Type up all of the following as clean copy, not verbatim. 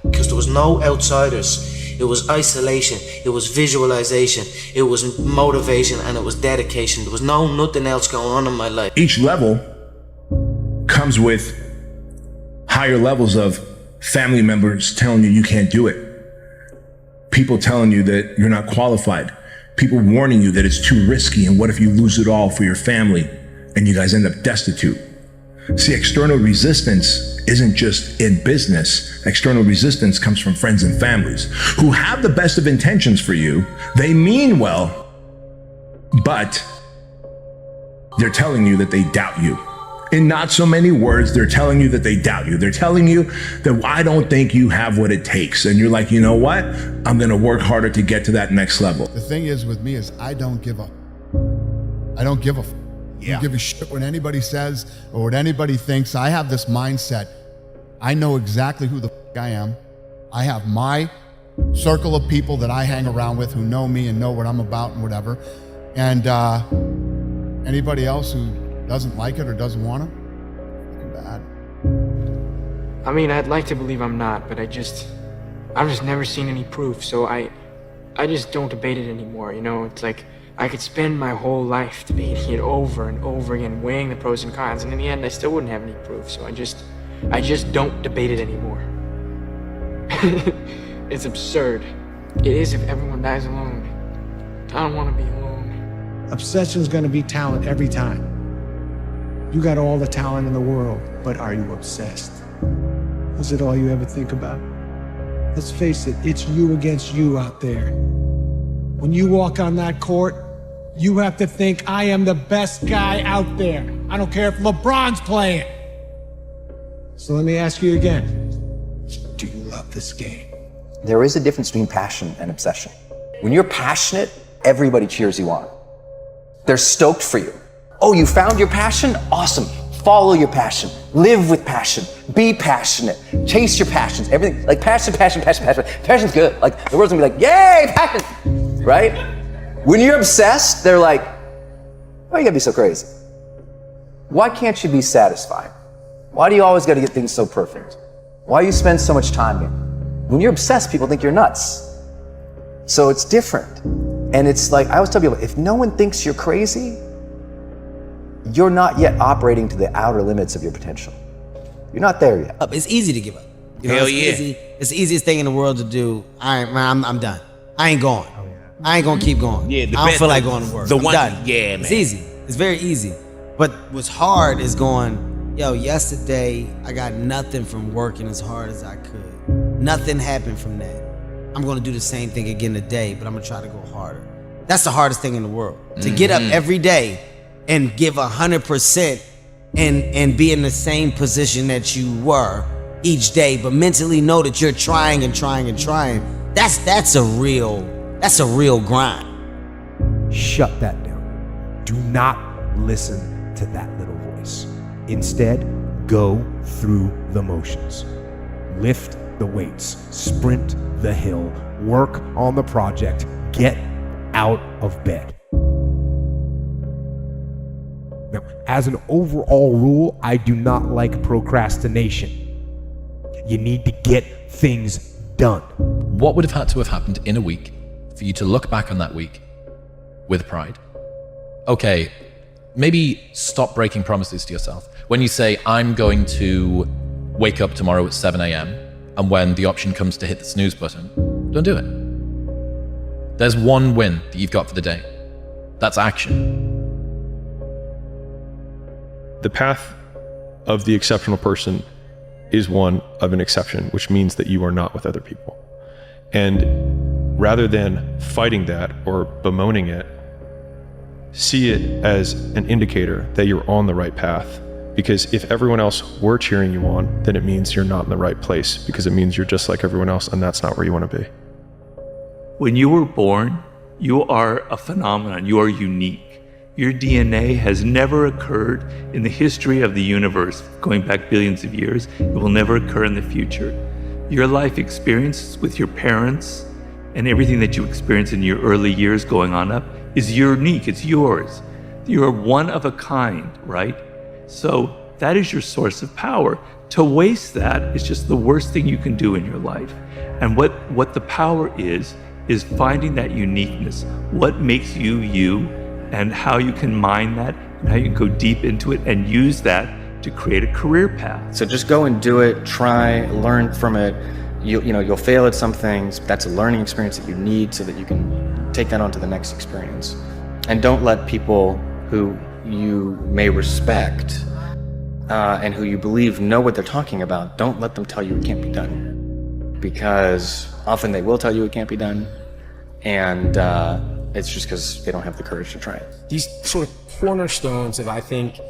Because there was no outsiders. It was isolation, it was visualization, it was motivation, and it was dedication. There was nothing else going on in my life. Each level comes with higher levels of family members telling you can't do it. People telling you that you're not qualified. People warning you that it's too risky, and what if you lose it all for your family and you guys end up destitute? See, external resistance isn't just in business. External resistance comes from friends and families who have the best of intentions for you. They mean well, but they're telling you that they doubt you. In not so many words, they're telling you that they doubt you. They're telling you that I don't think you have what it takes. And you're like, you know what? I'm gonna work harder to get to that next level. The thing is with me is I don't give up. I don't give a f. I don't give a shit what anybody says or what anybody thinks. I have this mindset. I know exactly who the f I am. I have my circle of people that I hang around with who know me and know what I'm about and whatever. And anybody else who doesn't like it or doesn't want it, fucking bad. I mean, I'd like to believe I'm not, but I've just never seen any proof, so I just don't debate it anymore, you know? It's like I could spend my whole life debating it over and over again, weighing the pros and cons, and in the end I still wouldn't have any proof, so I just don't debate it anymore. It's absurd. It is if everyone dies alone. I don't want to be alone. Obsession's gonna be talent every time. You got all the talent in the world, but are you obsessed? Is it all you ever think about? Let's face it, it's you against you out there. When you walk on that court, you have to think, I am the best guy out there. I don't care if LeBron's playing. So let me ask you again, do you love this game? There is a difference between passion and obsession. When you're passionate, everybody cheers you on. They're stoked for you. Oh, you found your passion? Awesome. Follow your passion. Live with passion. Be passionate. Chase your passions. Everything, like passion. Passion's good. Like the world's gonna be like, yay, passion, right? When you're obsessed, they're like, why you gotta be so crazy? Why can't you be satisfied? Why do you always gotta get things so perfect? Why do you spend so much time here? When you're obsessed, people think you're nuts. So it's different. And it's like, I always tell people, if no one thinks you're crazy, you're not yet operating to the outer limits of your potential. You're not there yet. It's easy to give up. You know, Hell it's yeah. easy. It's the easiest thing in the world to do. I'm done. I ain't going. I ain't gonna keep going. Yeah, I don't feel like going to work. I'm done. Yeah, man. It's easy. It's very easy. But what's hard is going, yo, yesterday I got nothing from working as hard as I could. Nothing happened from that. I'm gonna do the same thing again today, but I'm gonna try to go harder. That's the hardest thing in the world. To get up every day and give 100% and be in the same position that you were each day, but mentally know that you're trying and trying and trying. That's a real grind. Shut that down. Do not listen to that little voice. Instead, go through the motions. Lift the weights, sprint the hill, work on the project, get out of bed. Now, as an overall rule, I do not like procrastination. You need to get things done. What would have had to have happened in a week for you to look back on that week with pride? Okay, maybe stop breaking promises to yourself. When you say, I'm going to wake up tomorrow at 7 a.m., and when the option comes to hit the snooze button, don't do it. There's one win that you've got for the day. That's action. The path of the exceptional person is one of an exception, which means that you are not with other people. And rather than fighting that or bemoaning it, see it as an indicator that you're on the right path. Because if everyone else were cheering you on, then it means you're not in the right place, because it means you're just like everyone else, and that's not where you want to be. When you were born, you are a phenomenon. You are unique. Your DNA has never occurred in the history of the universe, going back billions of years. It will never occur in the future. Your life experience with your parents and everything that you experience in your early years going on up is unique. It's yours. You're one of a kind, right? So That is your source of power. To waste that is just the worst thing you can do in your life. And what the power is finding that uniqueness. What makes you you, and how you can mine that, and how you can go deep into it and use that to create a career path. So just go and do it, try, learn from it. You'll fail at some things. That's a learning experience that you need so that you can take that on to the next experience. And don't let people who you may respect and who you believe know what they're talking about, don't let them tell you it can't be done. Because often they will tell you it can't be done, and it's just because they don't have the courage to try it. These sort of cornerstones of, I think,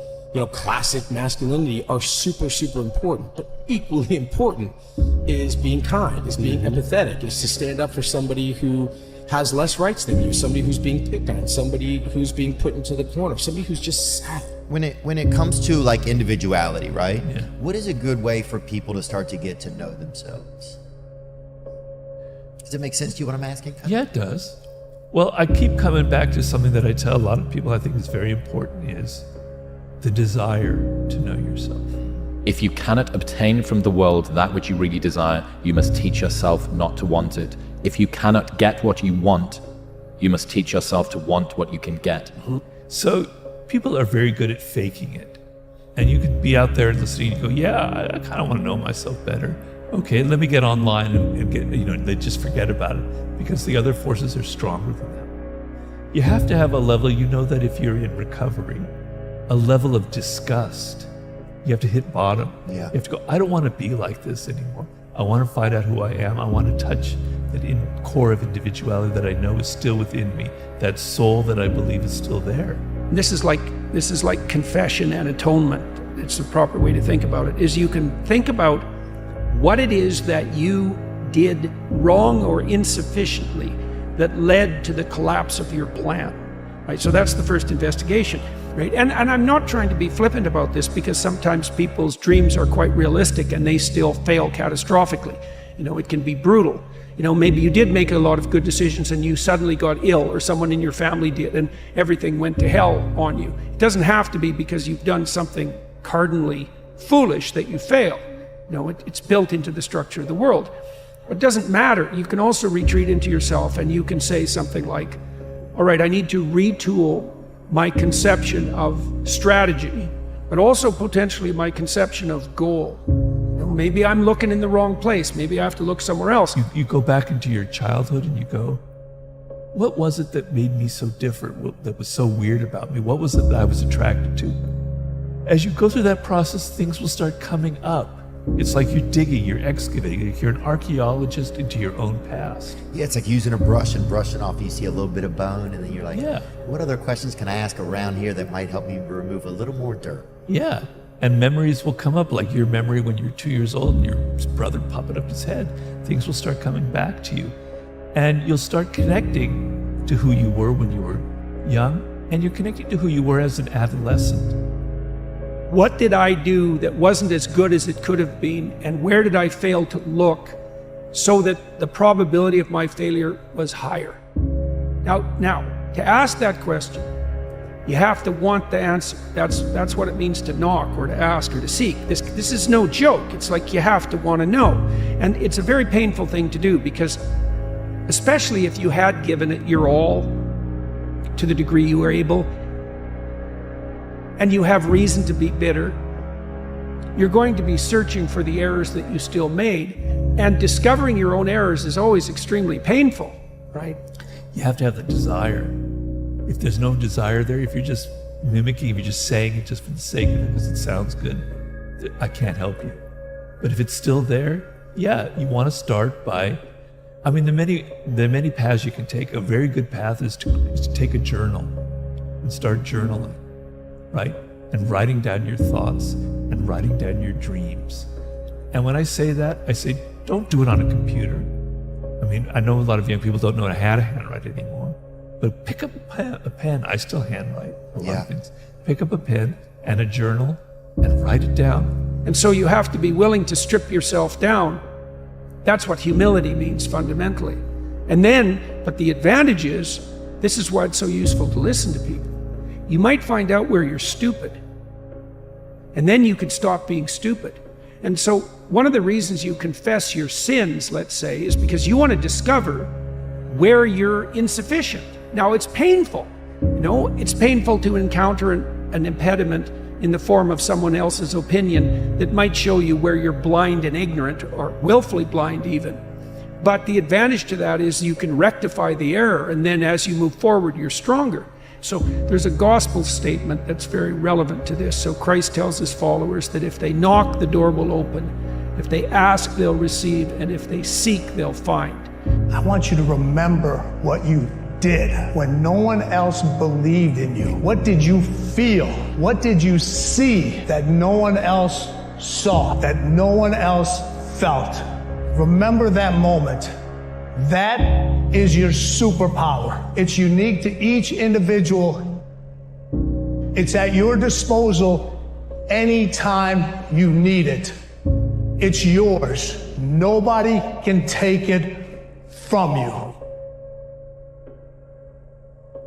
classic masculinity are super, super important. But equally important is being kind, is being empathetic, is to stand up for somebody who has less rights than you, somebody who's being picked on, somebody who's being put into the corner, somebody who's just sad. When it comes to like individuality, right? Yeah. What is a good way for people to start to get to know themselves? Does it make sense to you what I'm asking? Yeah, it does. Well, I keep coming back to something that I tell a lot of people I think is very important, is the desire to know yourself. If you cannot obtain from the world that which you really desire, you must teach yourself not to want it. If you cannot get what you want, you must teach yourself to want what you can get. So people are very good at faking it. And you could be out there listening and go, yeah, I kind of want to know myself better. Okay, let me get online and get, they just forget about it because the other forces are stronger than them. You have to have a level, that if you're in recovery, a level of disgust. You have to hit bottom. Yeah. You have to go, I don't want to be like this anymore. I want to find out who I am. I want to touch that core of individuality that I know is still within me, that soul that I believe is still there. This is like confession and atonement. It's the proper way to think about it, is you can think about what it is that you did wrong or insufficiently that led to the collapse of your plan, right? So that's the first investigation, right? And I'm not trying to be flippant about this, because sometimes people's dreams are quite realistic and they still fail catastrophically. It can be brutal. Maybe you did make a lot of good decisions and you suddenly got ill, or someone in your family did, and everything went to hell on you. It doesn't have to be because you've done something cardinally foolish that you fail. It's built into the structure of the world. It doesn't matter. You can also retreat into yourself and you can say something like, all right, I need to retool my conception of strategy, but also potentially my conception of goal. Maybe I'm looking in the wrong place. Maybe I have to look somewhere else. You go back into your childhood and you go, what was it that made me so different, that was so weird about me? What was it that I was attracted to? As you go through that process, things will start coming up. It's like you're digging, you're excavating, you're an archaeologist into your own past. Yeah, it's like using a brush and brushing off. You see a little bit of bone, and then you're like, yeah, what other questions can I ask around here that might help me remove a little more dirt? Yeah, and memories will come up, like your memory when you're 2 years old and your brother popping up his head. Things will start coming back to you. And you'll start connecting to who you were when you were young, and you're connecting to who you were as an adolescent. What did I do that wasn't as good as it could have been, and where did I fail to look so that the probability of my failure was higher? Now, to ask that question, you have to want the answer. That's what it means to knock or to ask or to seek. This is no joke. It's like you have to want to know. And it's a very painful thing to do, because especially if you had given it your all to the degree you were able, and you have reason to be bitter, you're going to be searching for the errors that you still made. And discovering your own errors is always extremely painful, right? You have to have the desire. If there's no desire there, if you're just mimicking, if you're just saying it just for the sake of it because it sounds good, I can't help you. But if it's still there, yeah, you want to start by, there are many paths you can take. A very good path is to take a journal and start journaling, right? And writing down your thoughts and writing down your dreams. And when I say that, I say, don't do it on a computer. I know a lot of young people don't know how to handwrite anymore, but pick up a pen. I still handwrite a lot of things. Pick up a pen and a journal and write it down. And so you have to be willing to strip yourself down. That's what humility means fundamentally. And then, but the advantage is, this is why it's so useful to listen to people. You might find out where you're stupid. And then you can stop being stupid. And so one of the reasons you confess your sins, let's say, is because you want to discover where you're insufficient. Now, it's painful. It's painful to encounter an impediment in the form of someone else's opinion that might show you where you're blind and ignorant, or willfully blind even. But the advantage to that is you can rectify the error, and then as you move forward, you're stronger. So there's a gospel statement that's very relevant to this. So Christ tells his followers that if they knock, the door will open. If they ask, they'll receive. And if they seek, they'll find. I want you to remember what you did when no one else believed in you. What did you feel? What did you see that no one else saw, that no one else felt? Remember that moment. That is your superpower. It's unique to each individual. It's at your disposal anytime you need it. It's yours. Nobody can take it from you.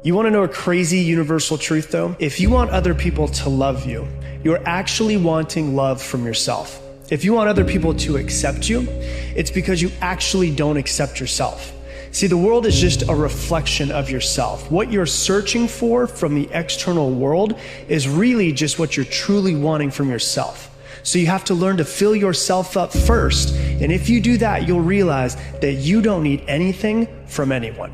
You want to know a crazy universal truth though? If you want other people to love you, you're actually wanting love from yourself. If you want other people to accept you, it's because you actually don't accept yourself. See, the world is just a reflection of yourself. What you're searching for from the external world is really just what you're truly wanting from yourself. So you have to learn to fill yourself up first. And if you do that, you'll realize that you don't need anything from anyone.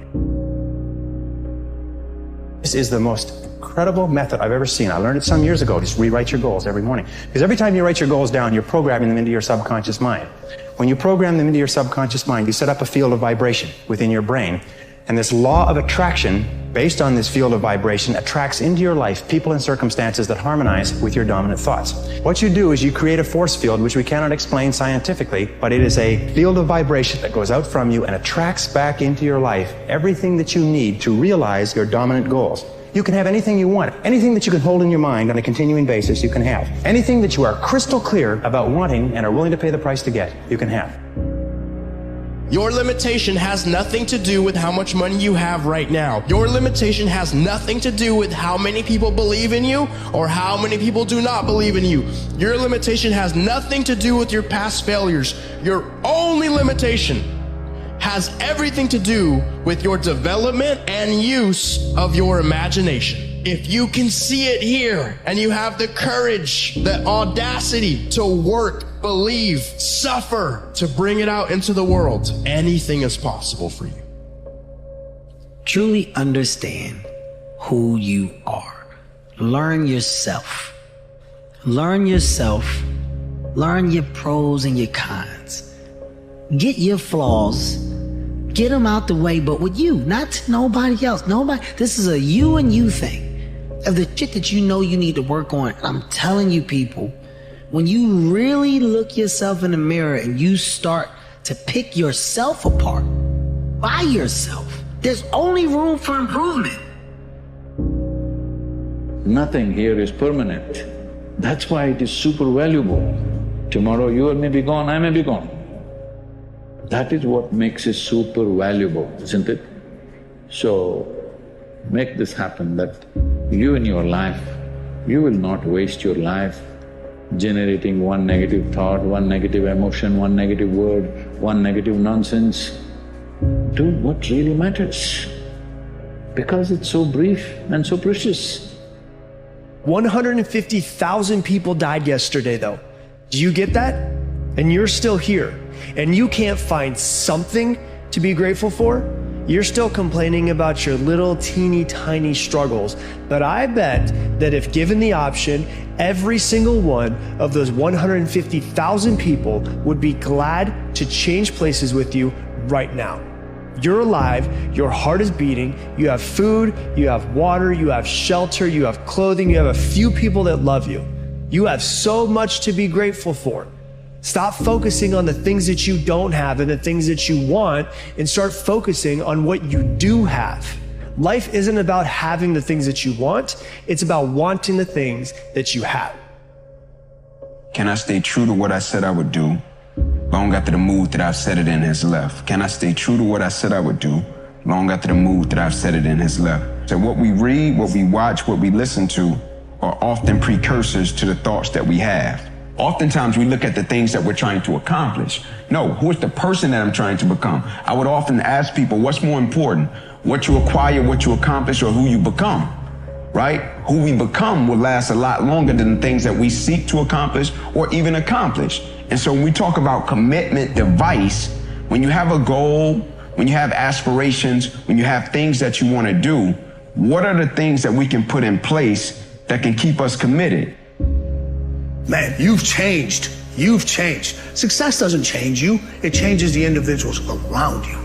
This is the most incredible method I've ever seen. I learned it some years ago. Just rewrite your goals every morning. Because every time you write your goals down, you're programming them into your subconscious mind. When you program them into your subconscious mind, you set up a field of vibration within your brain. And this law of attraction, based on this field of vibration, attracts into your life people and circumstances that harmonize with your dominant thoughts. What you do is you create a force field, which we cannot explain scientifically, but it is a field of vibration that goes out from you and attracts back into your life everything that you need to realize your dominant goals. You can have anything you want. Anything that you can hold in your mind on a continuing basis, you can have. Anything that you are crystal clear about wanting and are willing to pay the price to get, you can have. Your limitation has nothing to do with how much money you have right now. Your limitation has nothing to do with how many people believe in you or how many people do not believe in you. Your limitation has nothing to do with your past failures. Your only limitation has everything to do with your development and use of your imagination. If you can see it here and you have the courage, the audacity to work, believe, suffer to bring it out into the world, anything is possible for you. Truly understand who you are. Learn yourself. Learn yourself. Learn your pros and your cons. Get your flaws. Get them out the way, but with you, not to nobody else. This is a you and you thing. Of the shit that you know you need to work on. And I'm telling you people, when you really look yourself in the mirror and you start to pick yourself apart by yourself, there's only room for improvement. Nothing here is permanent. That's why it is super valuable. Tomorrow you may be gone, I may be gone. That is what makes it super valuable, isn't it? So make this happen, that you in your life, you will not waste your life generating one negative thought, one negative emotion, one negative word, one negative nonsense. Do what really matters, because it's so brief and so precious. 150,000 people died yesterday though. Do you get that? And you're still here, and you can't find something to be grateful for? You're still complaining about your little teeny tiny struggles. But I bet that if given the option, every single one of those 150,000 people would be glad to change places with you right now. You're alive, your heart is beating, you have food, you have water, you have shelter, you have clothing, you have a few people that love you. You have so much to be grateful for. Stop focusing on the things that you don't have and the things that you want, and start focusing on what you do have. Life isn't about having the things that you want, it's about wanting the things that you have. Can I stay true to what I said I would do, long after the mood that I've set it in has left? Can I stay true to what I said I would do, long after the mood that I've set it in has left? So what we read, what we watch, what we listen to, are often precursors to the thoughts that we have. Oftentimes we look at the things that we're trying to accomplish. No, who is the person that I'm trying to become? I would often ask people, what's more important? What you acquire, what you accomplish, or who you become, right? Who we become will last a lot longer than the things that we seek to accomplish or even accomplish. And so when we talk about commitment device, when you have a goal, when you have aspirations, when you have things that you want to do, what are the things that we can put in place that can keep us committed? Man, you've changed. You've changed. Success doesn't change you. It changes the individuals around you.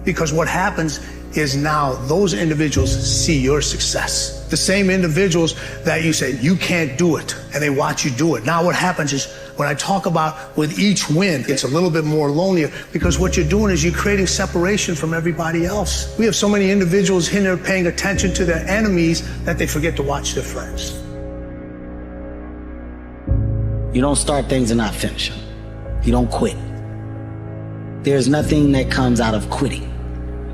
Because what happens is now those individuals see your success. The same individuals that you say, you can't do it, and they watch you do it. Now what happens is, when I talk about with each win, it's a little bit more lonelier, because what you're doing is you're creating separation from everybody else. We have so many individuals in there paying attention to their enemies that they forget to watch their friends. You don't start things and not finish them. You don't quit. There's nothing that comes out of quitting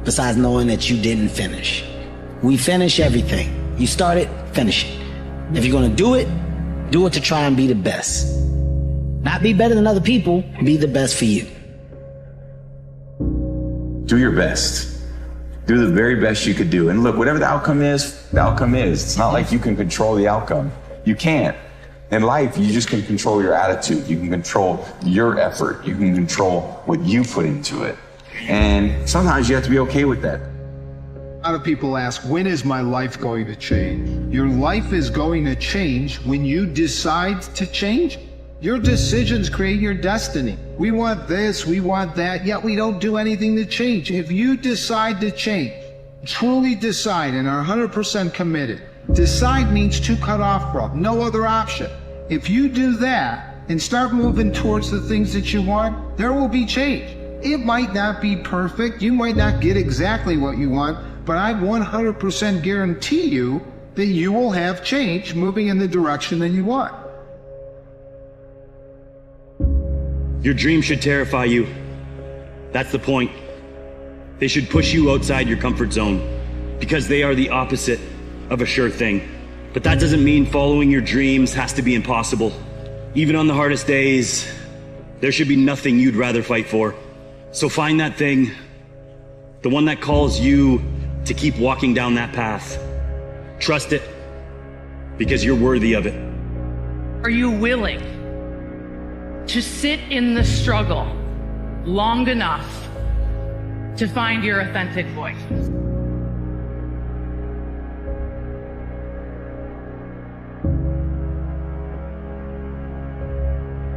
besides knowing that you didn't finish. We finish everything. You start it, finish it. If you're gonna do it to try and be the best. Not be better than other people, be the best for you. Do your best. Do the very best you could do. And look, whatever the outcome is, the outcome is. It's not like you can control the outcome. You can't. In life, you just can control your attitude. You can control your effort. You can control what you put into it. And sometimes you have to be okay with that. A lot of people ask, when is my life going to change? Your life is going to change when you decide to change. Your decisions create your destiny. We want this, we want that, yet we don't do anything to change. If you decide to change, truly decide and are 100% committed, decide means to cut off from, no other option. If you do that and start moving towards the things that you want, there will be change. It might not be perfect, you might not get exactly what you want, but I 100% guarantee you that you will have change moving in the direction that you want. Your dreams should terrify you. That's the point. They should push you outside your comfort zone because they are the opposite of a sure thing. But that doesn't mean following your dreams has to be impossible. Even on the hardest days, there should be nothing you'd rather fight for. So find that thing, the one that calls you to keep walking down that path. Trust it, because you're worthy of it. Are you willing to sit in the struggle long enough to find your authentic voice?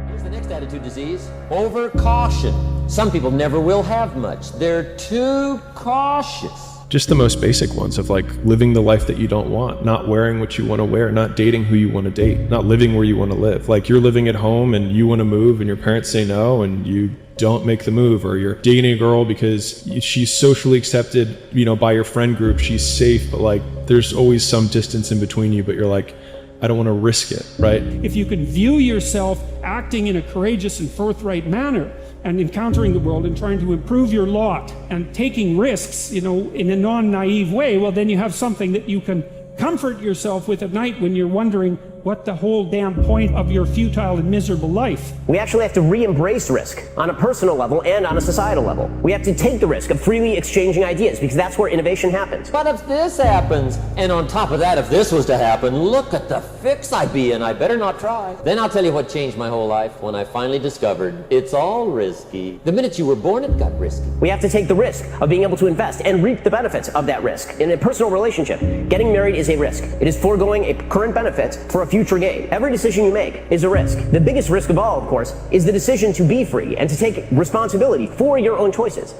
Here's the next attitude disease: over-caution. Some people never will have much. They're too cautious. Just the most basic ones of like living the life that you don't want, not wearing what you want to wear, not dating who you want to date, not living where you want to live. Like you're living at home and you want to move and your parents say no and you don't make the move, or you're dating a girl because she's socially accepted, you know, by your friend group, she's safe, but like there's always some distance in between you, but you're like, I don't want to risk it, right? If you can view yourself acting in a courageous and forthright manner and encountering the world and trying to improve your lot and taking risks, you know, in a non-naive way, well, then you have something that you can comfort yourself with at night when you're wondering what the whole damn point of your futile and miserable life. We actually have to re-embrace risk on a personal level and on a societal level. We have to take the risk of freely exchanging ideas because that's where innovation happens. But if this happens, and on top of that, if this was to happen, look at the fix I'd be in. I better not try. Then I'll tell you what changed my whole life when I finally discovered it's all risky. The minute you were born, it got risky. We have to take the risk of being able to invest and reap the benefits of that risk. In a personal relationship, getting married is a risk. It is foregoing a current benefit for a future gain. Every decision you make is a risk. The biggest risk of all, of course, is the decision to be free and to take responsibility for your own choices.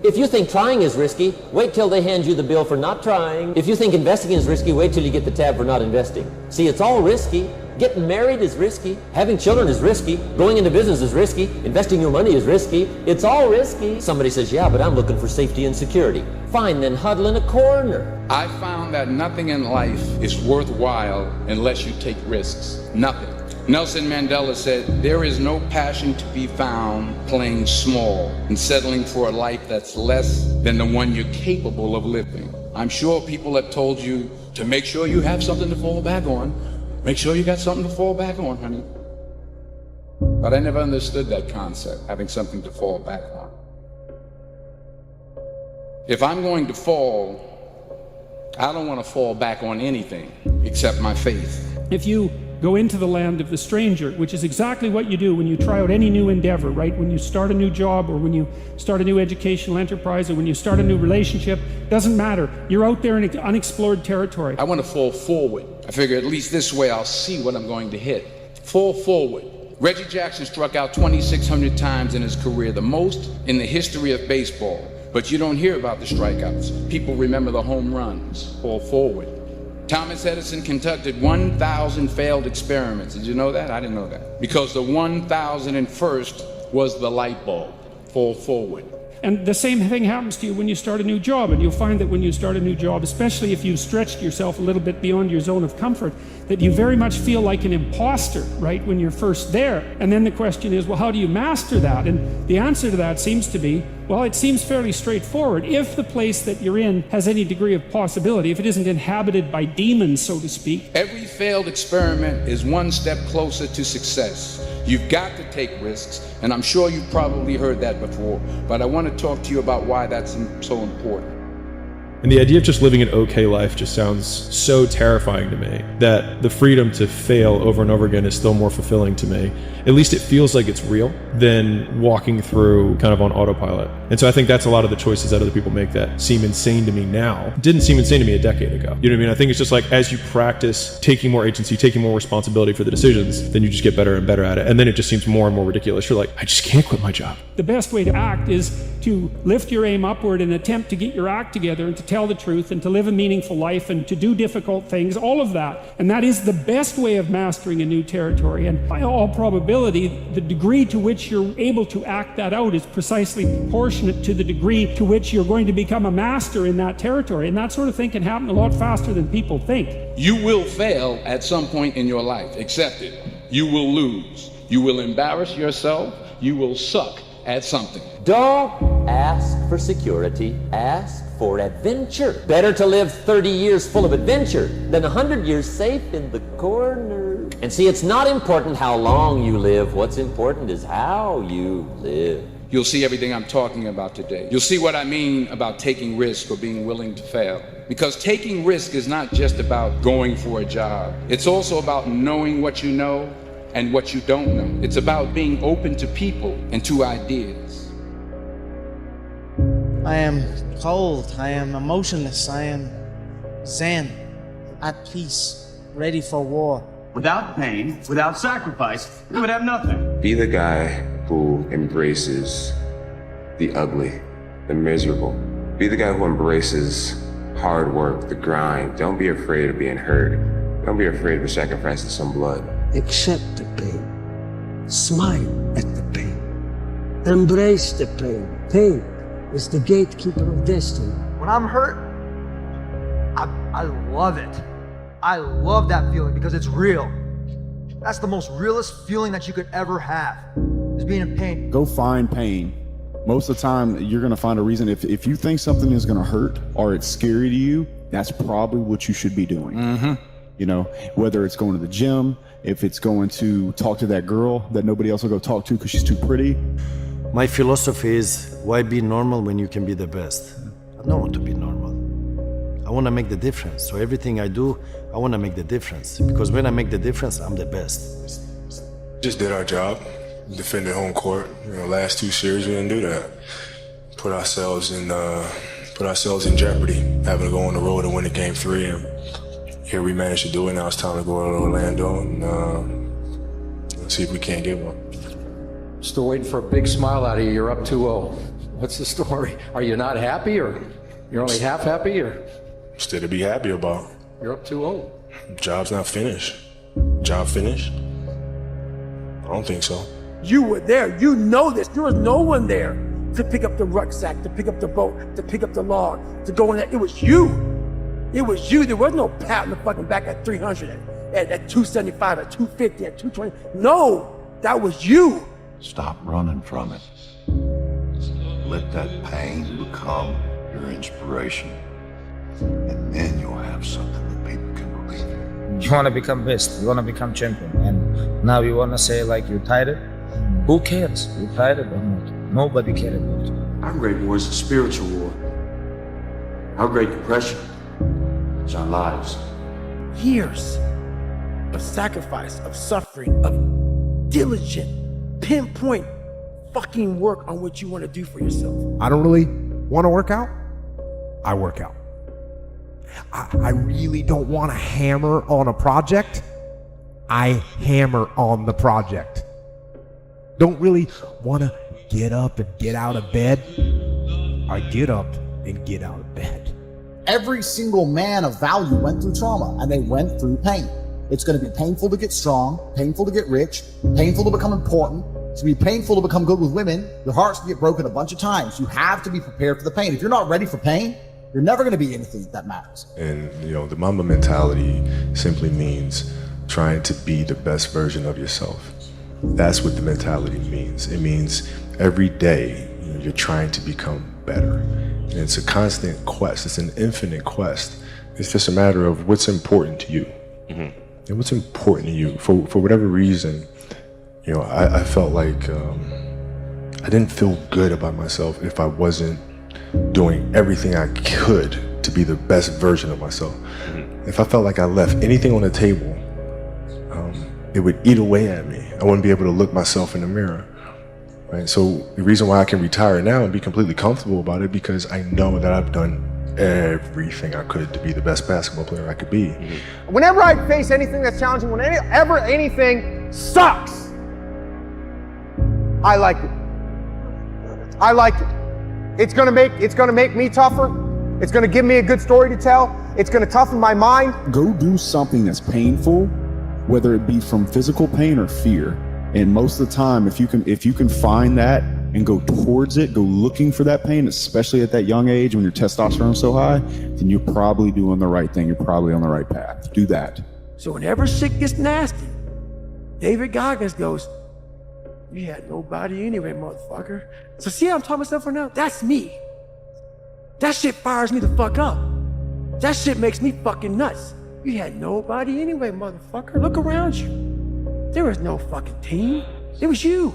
If you think trying is risky, wait till they hand you the bill for not trying. If you think investing is risky, wait till you get the tab for not investing. See, it's all risky. Getting married is risky. Having children is risky. Going into business is risky. Investing your money is risky. It's all risky. Somebody says, yeah, but I'm looking for safety and security. Fine, then huddle in a corner. I found that nothing in life is worthwhile unless you take risks. Nothing. Nelson Mandela said, there is no passion to be found playing small and settling for a life that's less than the one you're capable of living. I'm sure people have told you to make sure you have something to fall back on. Make sure you got something to fall back on, honey. But I never understood that concept, having something to fall back on. If I'm going to fall, I don't want to fall back on anything except my faith. If you go into the land of the stranger, which is exactly what you do when you try out any new endeavor, right? When you start a new job, or when you start a new educational enterprise, or when you start a new relationship, doesn't matter. You're out there in unexplored territory. I want to fall forward. I figure at least this way I'll see what I'm going to hit. Fall forward. Reggie Jackson struck out 2,600 times in his career, the most in the history of baseball. But you don't hear about the strikeouts. People remember the home runs. Fall forward. Thomas Edison conducted 1,000 failed experiments. Did you know that? I didn't know that. Because the 1,001st was the light bulb. Fall forward. And the same thing happens to you when you start a new job. And you'll find that when you start a new job, especially if you've stretched yourself a little bit beyond your zone of comfort, that you very much feel like an imposter, right, when you're first there. And then the question is, well, how do you master that? And the answer to that seems to be, well, it seems fairly straightforward. If the place that you're in has any degree of possibility, if it isn't inhabited by demons, so to speak. Every failed experiment is one step closer to success. You've got to take risks, and I'm sure you've probably heard that before, but I want to talk to you about why that's so important. And the idea of just living an okay life just sounds so terrifying to me, that the freedom to fail over and over again is still more fulfilling to me. At least it feels like it's real than walking through kind of on autopilot. And so I think that's a lot of the choices that other people make that seem insane to me now. Didn't seem insane to me a decade ago. You know what I mean? I think it's just like, as you practice taking more agency, taking more responsibility for the decisions, then you just get better and better at it. And then it just seems more and more ridiculous. You're like, I just can't quit my job. The best way to act is to lift your aim upward and attempt to get your act together and to tell the truth and to live a meaningful life and to do difficult things, all of that. And that is the best way of mastering a new territory. And by all probability, the degree to which you're able to act that out is precisely proportionate to the degree to which you're going to become a master in that territory. And that sort of thing can happen a lot faster than people think. You will fail at some point in your life. Accept it. You will lose. You will embarrass yourself. You will suck at something. Don't ask for security, ask for adventure. Better to live 30 years full of adventure than 100 years safe in the corner. And see, it's not important how long you live. What's important is how you live. You'll see everything I'm talking about today. You'll see what I mean about taking risk or being willing to fail. Because taking risk is not just about going for a job. It's also about knowing what you know and what you don't know. It's about being open to people and to ideas. I am cold, I am emotionless, I am zen, at peace, ready for war. Without pain, without sacrifice, we would have nothing. Be the guy who embraces the ugly, the miserable. Be the guy who embraces hard work, the grind. Don't be afraid of being hurt. Don't be afraid of sacrificing some blood. Accept the pain. Smile at the pain. Embrace the pain. Pain is the gatekeeper of destiny. When I'm hurt, I love it. I love that feeling because it's real. That's the most realest feeling that you could ever have, is being in pain. Go find pain. Most of the time, you're gonna find a reason. If you think something is gonna hurt or it's scary to you, that's probably what you should be doing. Mm-hmm. You know, whether it's going to the gym, if it's going to talk to that girl that nobody else will go talk to because she's too pretty. My philosophy is, why be normal when you can be the best? I don't want to be normal. I want to make the difference. So everything I do, I want to make the difference. Because when I make the difference, I'm the best. Just did our job, defended home court. Last 2 series we didn't do that. Put ourselves in jeopardy, having to go on the road and win a game 3. And here we managed to do it. Now it's time to go to Orlando and see if we can't get one. Still waiting for a big smile out of you. You're up 2-0. What's the story? Are you not happy, or you're only half happy, or? Still to be happy about. You're up 2-0. Job's not finished. Job finished? I don't think so. You were there. You know this. There was no one there to pick up the rucksack, to pick up the boat, to pick up the log, to go in there. It was you. It was you. There was no pat in the fucking back at 300, at 275, at 250, at 220. No, that was you. Stop running from it. Let that pain become your inspiration. And then you'll have something that people can believe in. You want to become best. You want to become champion. And now you want to say like you're tired. Who cares? You're tired or not? Nobody cares about you. Our great war is a spiritual war. Our great depression is our lives. Years of sacrifice, of suffering, of diligent, pinpoint fucking work on what you want to do for yourself. I don't really want to work out. I work out. I really don't want to hammer on a project. I hammer on the project. Don't really want to get up and get out of bed. I get up and get out of bed. Every single man of value went through trauma, and they went through pain. It's going to be painful to get strong, painful to get rich, painful to become important. It's going to be painful to become good with women. Your heart's going to get broken a bunch of times. You have to be prepared for the pain. If you're not ready for pain, you're never going to be anything that matters. And, the Mamba mentality simply means trying to be the best version of yourself. That's what the mentality means. It means every day you're trying to become better. And it's a constant quest. It's an infinite quest. It's just a matter of what's important to you. Mm-hmm. And what's important to you. For whatever reason, I felt like I didn't feel good about myself if I wasn't doing everything I could to be the best version of myself. Mm-hmm. If I felt like I left anything on the table, it would eat away at me. I wouldn't be able to look myself in the mirror. Right? So the reason why I can retire now and be completely comfortable about it, because I know that I've done everything I could to be the best basketball player I could be. Mm-hmm. Whenever I face anything that's challenging, whenever anything sucks, I like it. I like it. It's gonna make me tougher. It's gonna give me a good story to tell. It's gonna toughen my mind. Go do something that's painful, whether it be from physical pain or fear. And most of the time, if you can find that and go towards it, go looking for that pain, especially at that young age when your testosterone's so high, then you're probably doing the right thing. You're probably on the right path. Do that. So whenever shit gets nasty, David Goggins goes, "You had nobody anyway, motherfucker." So see how I'm talking myself right now? That's me. That shit fires me the fuck up. That shit makes me fucking nuts. You had nobody anyway, motherfucker. Look around you. There was no fucking team. It was you.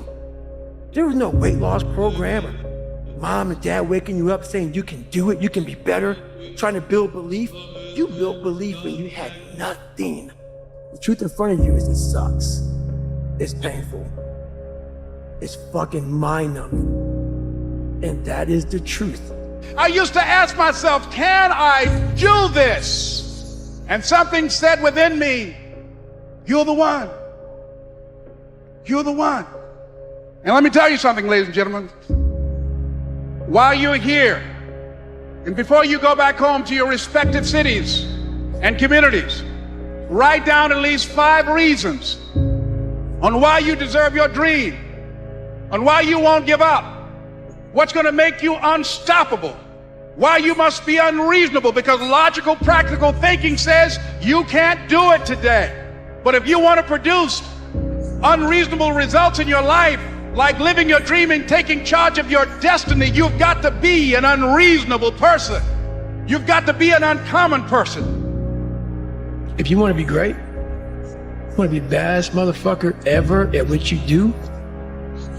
There was no weight loss program or mom and dad waking you up saying you can do it, you can be better, trying to build belief. You built belief when you had nothing. The truth in front of you is it sucks. It's painful. It's fucking mind-numbing. And that is the truth. I used to ask myself, can I do this? And something said within me, you're the one. You're the one. And let me tell you something, ladies and gentlemen. While you're here, and before you go back home to your respective cities and communities, write down at least 5 reasons on why you deserve your dream, on why you won't give up, what's going to make you unstoppable, why you must be unreasonable, because logical, practical thinking says you can't do it today. But if you want to produce unreasonable results in your life, like living your dream and taking charge of your destiny, you've got to be an unreasonable person. You've got to be an uncommon person. If you want to be great, you want to be the baddest motherfucker ever at what you do,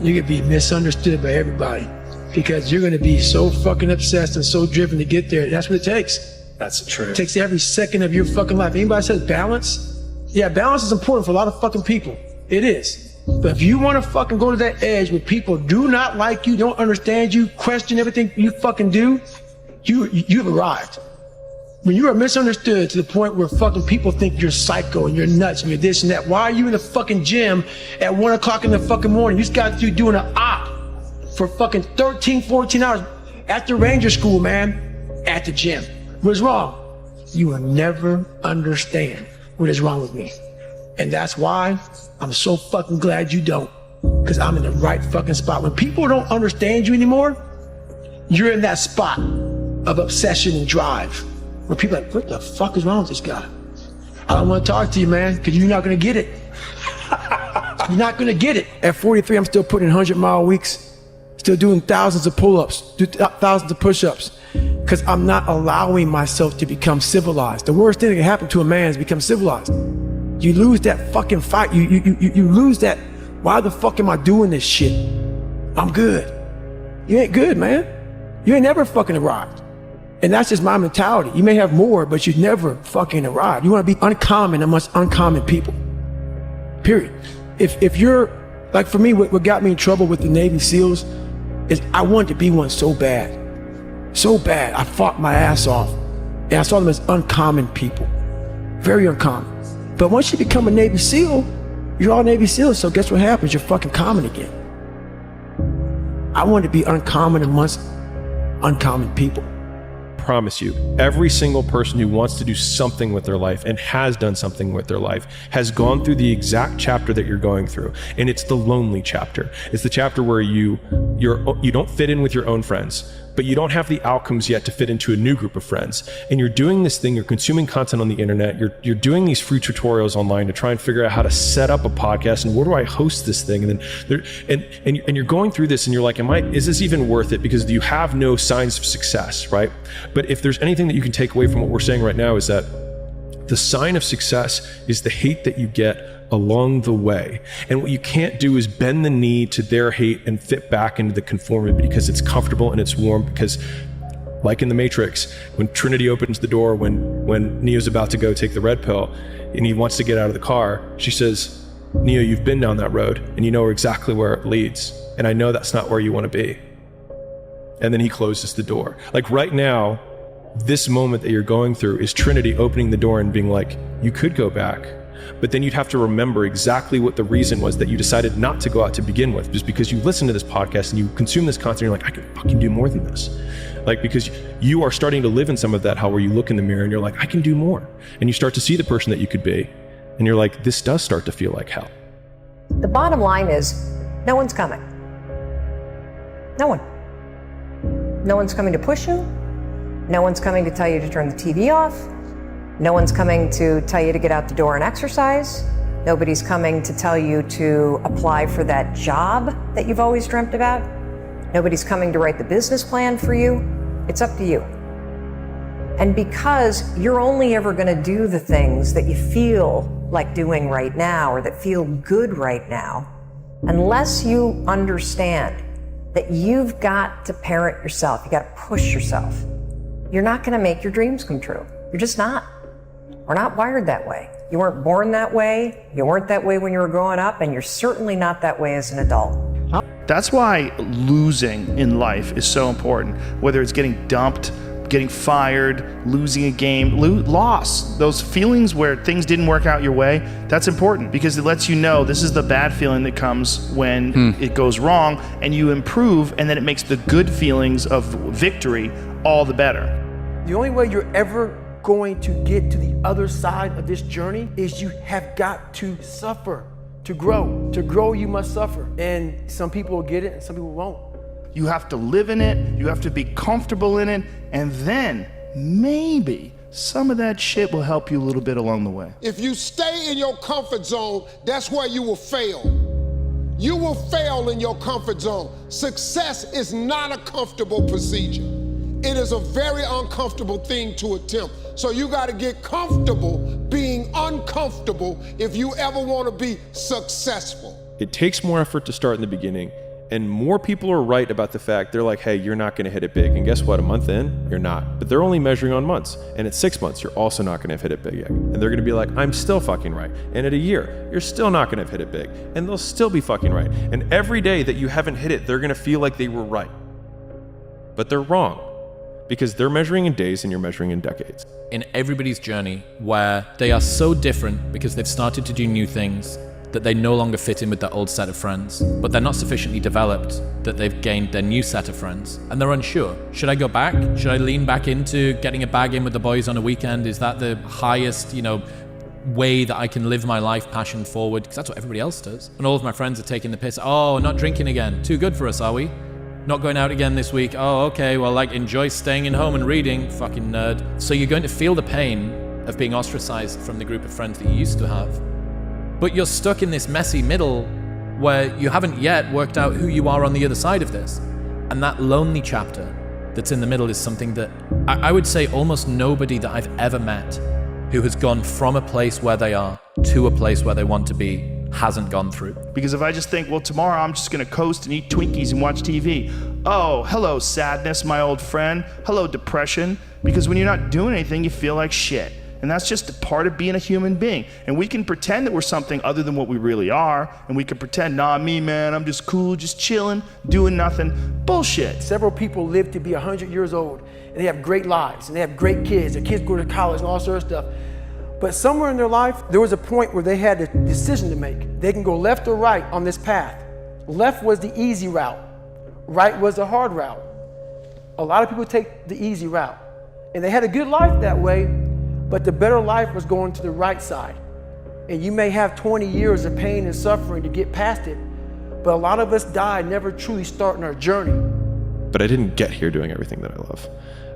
you're going to be misunderstood by everybody because you're going to be so fucking obsessed and so driven to get there. That's what it takes. That's true. It takes every second of your fucking life. Anybody says balance? Yeah, balance is important for a lot of fucking people. It is. But if you want to fucking go to that edge where people do not like you, don't understand you, question everything you fucking do, you've arrived. When you are misunderstood to the point where fucking people think you're psycho and you're nuts and you're this and that, why are you in the fucking gym at 1 o'clock in the fucking morning? You just got through doing an op for fucking 13, 14 hours at the Ranger School, man, at the gym. What's wrong? You will never understand what is wrong with me. And that's why I'm so fucking glad you don't, because I'm in the right fucking spot. When people don't understand you anymore, you're in that spot of obsession and drive where people are like, what the fuck is wrong with this guy? I don't want to talk to you, man, because you're not going to get it. You're not going to get it. At 43, I'm still putting 100-mile weeks, still doing thousands of pull-ups, thousands of push-ups, because I'm not allowing myself to become civilized. The worst thing that can happen to a man is become civilized. You lose that fucking fight. You lose that, why the fuck am I doing this shit? I'm good. You ain't good, man. You ain't never fucking arrived. And that's just my mentality. You may have more, but you never fucking arrived. You want to be uncommon amongst uncommon people. Period. If you're, like for me, what got me in trouble with the Navy SEALs is I wanted to be one so bad. So bad. I fought my ass off. And I saw them as uncommon people. Very uncommon. But once you become a Navy SEAL, you're all Navy SEALs, so guess what happens? You're fucking common again. I wanted to be uncommon amongst uncommon people. Promise you, every single person who wants to do something with their life and has done something with their life has gone through the exact chapter that you're going through, and it's the lonely chapter. It's the chapter where you don't fit in with your own friends, but you don't have the outcomes yet to fit into a new group of friends. And you're doing this thing, you're consuming content on the internet, you're doing these free tutorials online to try and figure out how to set up a podcast and where do I host this thing? And then you're going through this and you're like, is this even worth it? Because you have no signs of success, right? But if there's anything that you can take away from what we're saying right now is that the sign of success is the hate that you get along the way. And what you can't do is bend the knee to their hate and fit back into the conformity because it's comfortable and it's warm. Because like in the Matrix, when Trinity opens the door, when Neo's about to go take the red pill and he wants to get out of the car, she says, Neo, you've been down that road and you know exactly where it leads. And I know that's not where you want to be. And then he closes the door. Like right now, this moment that you're going through is Trinity opening the door and being like, you could go back. But then you'd have to remember exactly what the reason was that you decided not to go out to begin with, just because you listen to this podcast and you consume this content, you're like, I can fucking do more than this. Like, because you are starting to live in some of that, how where you look in the mirror and you're like, I can do more. And you start to see the person that you could be. And you're like, this does start to feel like hell. The bottom line is, no one's coming. No one. No one's coming to push you. No one's coming to tell you to turn the TV off. No one's coming to tell you to get out the door and exercise. Nobody's coming to tell you to apply for that job that you've always dreamt about. Nobody's coming to write the business plan for you. It's up to you. And because you're only ever going to do the things that you feel like doing right now or that feel good right now, unless you understand that you've got to parent yourself, you got to push yourself, you're not going to make your dreams come true. You're just not. We're not wired that way. You weren't born that way. You weren't that way when you were growing up, and you're certainly not that way as an adult. That's why losing in life is so important. Whether it's getting dumped, getting fired, losing a game, loss, those feelings where things didn't work out your way, that's important because it lets you know this is the bad feeling that comes when it goes wrong, and you improve, and then it makes the good feelings of victory all the better. The only way you're ever going to get to the other side of this journey is you have got to suffer to grow. To grow, you must suffer. And some people will get it and some people won't. You have to live in it, you have to be comfortable in it, and then maybe some of that shit will help you a little bit along the way. If you stay in your comfort zone, that's where you will fail. You will fail in your comfort zone. Success is not a comfortable procedure. It is a very uncomfortable thing to attempt. So you got to get comfortable being uncomfortable if you ever want to be successful. It takes more effort to start in the beginning, and more people are right about the fact they're like, hey, you're not going to hit it big. And guess what? A month in, you're not. But they're only measuring on months. And at 6 months, you're also not going to have hit it big yet. And they're going to be like, I'm still fucking right. And at a year, you're still not going to have hit it big. And they'll still be fucking right. And every day that you haven't hit it, they're going to feel like they were right. But they're wrong. Because they're measuring in days and you're measuring in decades. In everybody's journey where they are so different because they've started to do new things that they no longer fit in with their old set of friends, but they're not sufficiently developed that they've gained their new set of friends and they're unsure. Should I go back? Should I lean back into getting a bag in with the boys on a weekend? Is that the highest, way that I can live my life passion forward? Because that's what everybody else does. And all of my friends are taking the piss. Oh, not drinking again. Too good for us, are we? Not going out again this week. Oh, okay, well, enjoy staying in home and reading, fucking nerd. So you're going to feel the pain of being ostracized from the group of friends that you used to have. But you're stuck in this messy middle where you haven't yet worked out who you are on the other side of this. And that lonely chapter that's in the middle is something that I would say almost nobody that I've ever met who has gone from a place where they are to a place where they want to be hasn't gone through. Because if I just think, well, tomorrow I'm just gonna coast and eat Twinkies and watch TV. Oh, hello sadness, my old friend. Hello depression. Because when you're not doing anything, you feel like shit. And that's just a part of being a human being. And we can pretend that we're something other than what we really are. And we can pretend, nah, me, man, I'm just cool, just chilling, doing nothing. Bullshit. Several people live to be 100 years old, and they have great lives, and they have great kids. Their kids go to college and all sorts of stuff. But somewhere in their life, there was a point where they had a decision to make. They can go left or right on this path. Left was the easy route. Right was the hard route. A lot of people take the easy route. And they had a good life that way, but the better life was going to the right side. And you may have 20 years of pain and suffering to get past it, but a lot of us die never truly starting our journey. But I didn't get here doing everything that I love.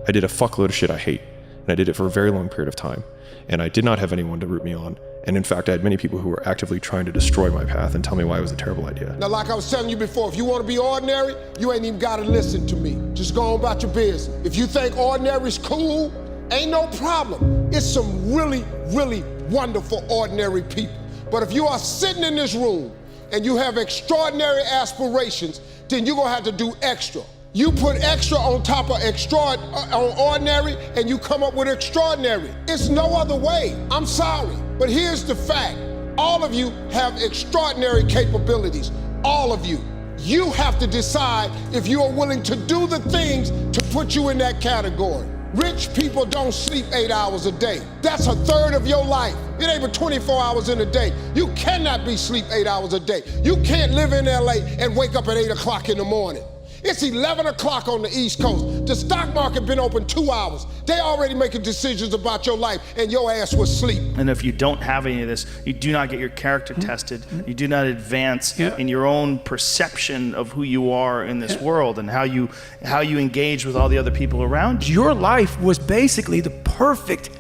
I did a fuckload of shit I hate, and I did it for a very long period of time. And I did not have anyone to root me on. And in fact, I had many people who were actively trying to destroy my path and tell me why it was a terrible idea. Now, like I was telling you before, if you want to be ordinary, you ain't even got to listen to me. Just go on about your business. If you think ordinary's cool, ain't no problem. It's some really, really wonderful ordinary people. But if you are sitting in this room and you have extraordinary aspirations, then you're gonna have to do extra. You put extra on top of ordinary and you come up with extraordinary. It's no other way. I'm sorry, but here's the fact. All of you have extraordinary capabilities, all of you. You have to decide if you are willing to do the things to put you in that category. Rich people don't sleep 8 hours a day. That's a third of your life. It ain't but 24 hours in a day. You cannot be sleep 8 hours a day. You can't live in LA and wake up at 8 o'clock in the morning. It's 11 o'clock on the East Coast. The stock market been open 2 hours. They already making decisions about your life and your ass was asleep. And if you don't have any of this, you do not get your character tested. You do not advance in your own perception of who you are in this world and how you engage with all the other people around you. Your life was basically the perfect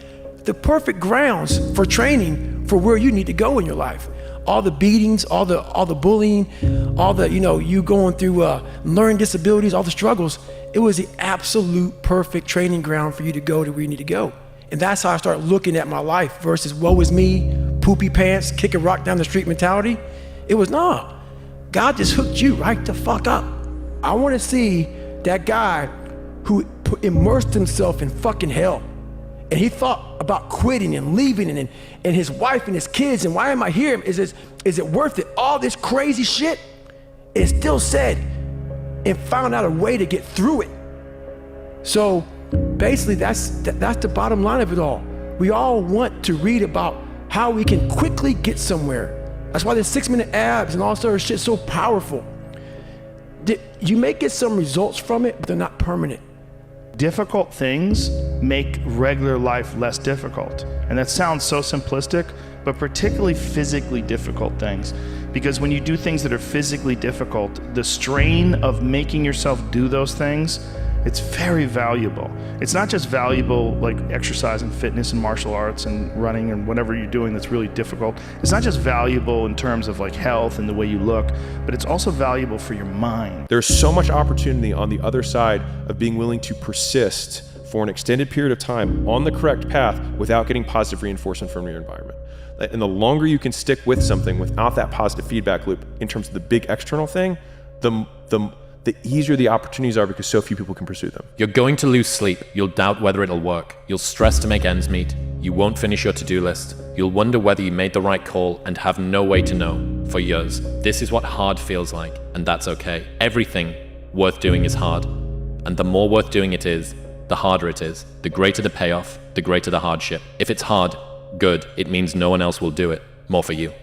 grounds for training for where you need to go in your life. All the beatings, all the bullying, all the, you going through learning disabilities, all the struggles, it was the absolute perfect training ground for you to go to where you need to go. And that's how I started looking at my life versus woe is me, poopy pants, kick a rock down the street mentality. It was, nah, God just hooked you right the fuck up. I want to see that guy who immersed himself in fucking hell. And he thought about quitting and leaving and his wife and his kids, and why am I here? Is it worth it? All this crazy shit. It still said, and found out a way to get through it. So basically that's the bottom line of it all. We all want to read about how we can quickly get somewhere. That's why the 6-minute abs and all sort of shit is so powerful. You may get some results from it, but they're not permanent. Difficult things make regular life less difficult. And that sounds so simplistic, but particularly physically difficult things. Because when you do things that are physically difficult, the strain of making yourself do those things, it's very valuable. It's not just valuable like exercise and fitness and martial arts and running and whatever you're doing that's really difficult. It's not just valuable in terms of like health and the way you look, but it's also valuable for your mind. There's so much opportunity on the other side of being willing to persist for an extended period of time on the correct path without getting positive reinforcement from your environment. And the longer you can stick with something without that positive feedback loop in terms of the big external thing, the easier the opportunities are because so few people can pursue them. You're going to lose sleep. You'll doubt whether it'll work. You'll stress to make ends meet. You won't finish your to-do list. You'll wonder whether you made the right call and have no way to know for years. This is what hard feels like, and that's okay. Everything worth doing is hard. And the more worth doing it is, the harder it is. The greater the payoff, the greater the hardship. If it's hard, good. It means no one else will do it. More for you.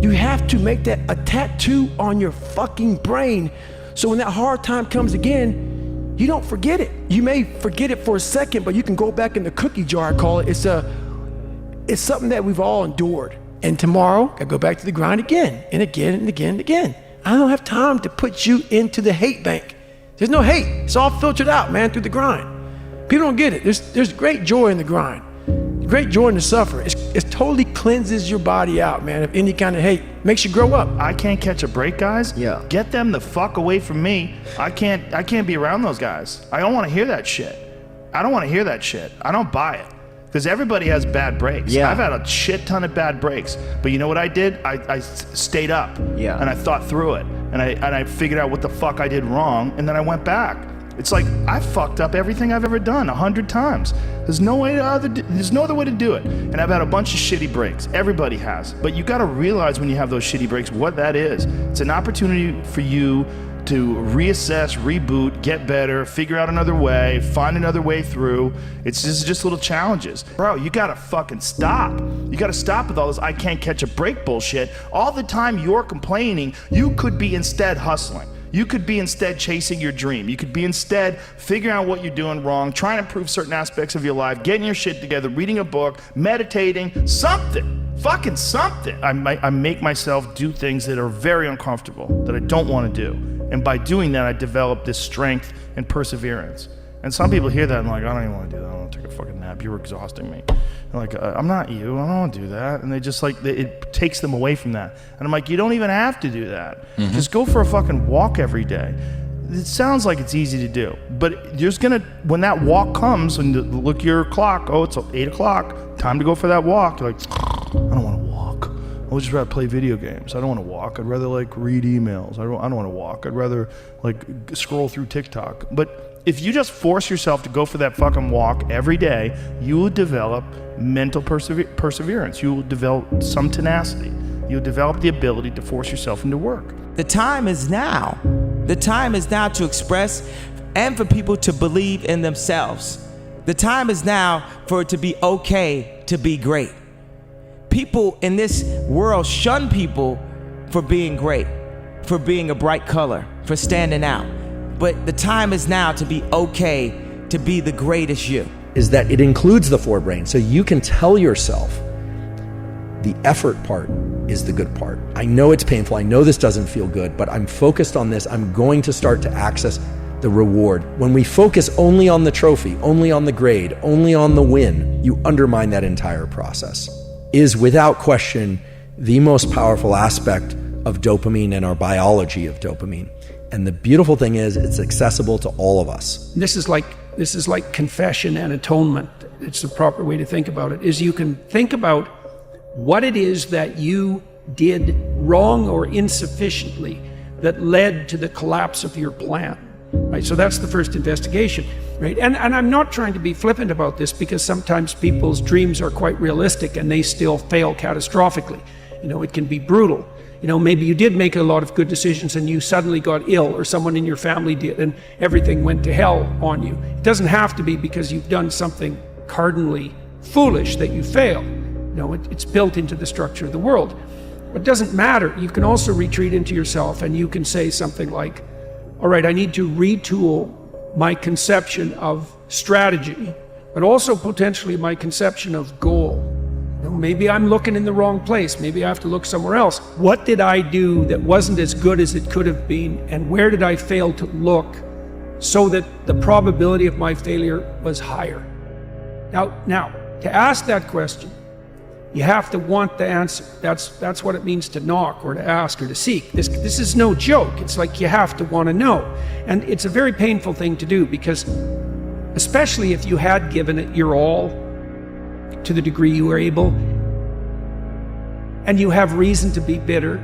You have to make that a tattoo on your fucking brain. So when that hard time comes again, you don't forget it. You may forget it for a second, but you can go back in the cookie jar, I call it. It's something that we've all endured. And tomorrow, I go back to the grind again and again and again and again. I don't have time to put you into the hate bank. There's no hate. It's all filtered out, man, through the grind. People don't get it. There's great joy in the grind. Great joy to suffer. It totally cleanses your body out, man, of any kind of hate. Makes you grow up. I can't catch a break, guys. Yeah. Get them the fuck away from me. I can't be around those guys. I don't want to hear that shit. I don't want to hear that shit. I don't buy it. Because everybody has bad breaks. Yeah. I've had a shit ton of bad breaks. But you know what I did? I stayed up. Yeah. And I thought through it. And I figured out what the fuck I did wrong. And then I went back. It's like, I fucked up everything I've ever done 100 times. There's no other way to do it. And I've had a bunch of shitty breaks. Everybody has. But you gotta realize when you have those shitty breaks what that is. It's an opportunity for you to reassess, reboot, get better, figure out another way, find another way through. It's just little challenges. Bro, you gotta fucking stop. You gotta stop with all this I can't catch a break bullshit. All the time you're complaining, you could be instead hustling. You could be instead chasing your dream. You could be instead figuring out what you're doing wrong, trying to improve certain aspects of your life, getting your shit together, reading a book, meditating, something. Fucking something. I make myself do things that are very uncomfortable, that I don't want to do. And by doing that, I develop this strength and perseverance. And some people hear that and like, I don't even want to do that. I don't want to take a fucking nap. You're exhausting me. And like, I'm not you. I don't want to do that. And they just like, it takes them away from that. And I'm like, you don't even have to do that. Mm-hmm. Just go for a fucking walk every day. It sounds like it's easy to do, but there's gonna, when that walk comes and you look at your clock, oh, it's 8 o'clock, time to go for that walk. You're like, I don't want to walk. I would just rather play video games. I don't want to walk. I'd rather like read emails. I don't want to walk. I'd rather like scroll through TikTok. But if you just force yourself to go for that fucking walk every day, you will develop mental perseverance. You will develop some tenacity. You'll develop the ability to force yourself into work. The time is now. The time is now to express and for people to believe in themselves. The time is now for it to be okay to be great. People in this world shun people for being great, for being a bright color, for standing out. But the time is now to be okay to be the greatest you. Is that it includes the forebrain, so you can tell yourself the effort part is the good part. I know it's painful, I know this doesn't feel good, but I'm focused on this. I'm going to start to access the reward. When we focus only on the trophy, only on the grade, only on the win, you undermine that entire process. Is without question the most powerful aspect of dopamine and our biology of dopamine. And the beautiful thing is it's accessible to all of us. This is like confession and atonement. It's the proper way to think about it, is you can think about what it is that you did wrong or insufficiently that led to the collapse of your plan, right? So that's the first investigation, right? And I'm not trying to be flippant about this, because sometimes people's dreams are quite realistic and they still fail catastrophically. You know, it can be brutal. You know, maybe you did make a lot of good decisions and you suddenly got ill, or someone in your family did, and everything went to hell on you. It doesn't have to be because you've done something cardinally foolish that you fail. No, it's built into the structure of the world. It doesn't matter. You can also retreat into yourself and you can say something like, all right, I need to retool my conception of strategy, but also potentially my conception of goal. You know, maybe I'm looking in the wrong place. Maybe I have to look somewhere else. What did I do that wasn't as good as it could have been? And where did I fail to look so that the probability of my failure was higher? Now, to ask that question, you have to want the answer. That's what it means to knock or to ask or to seek. This is no joke. It's like you have to want to know. And it's a very painful thing to do, because especially if you had given it your all to the degree you were able, and you have reason to be bitter,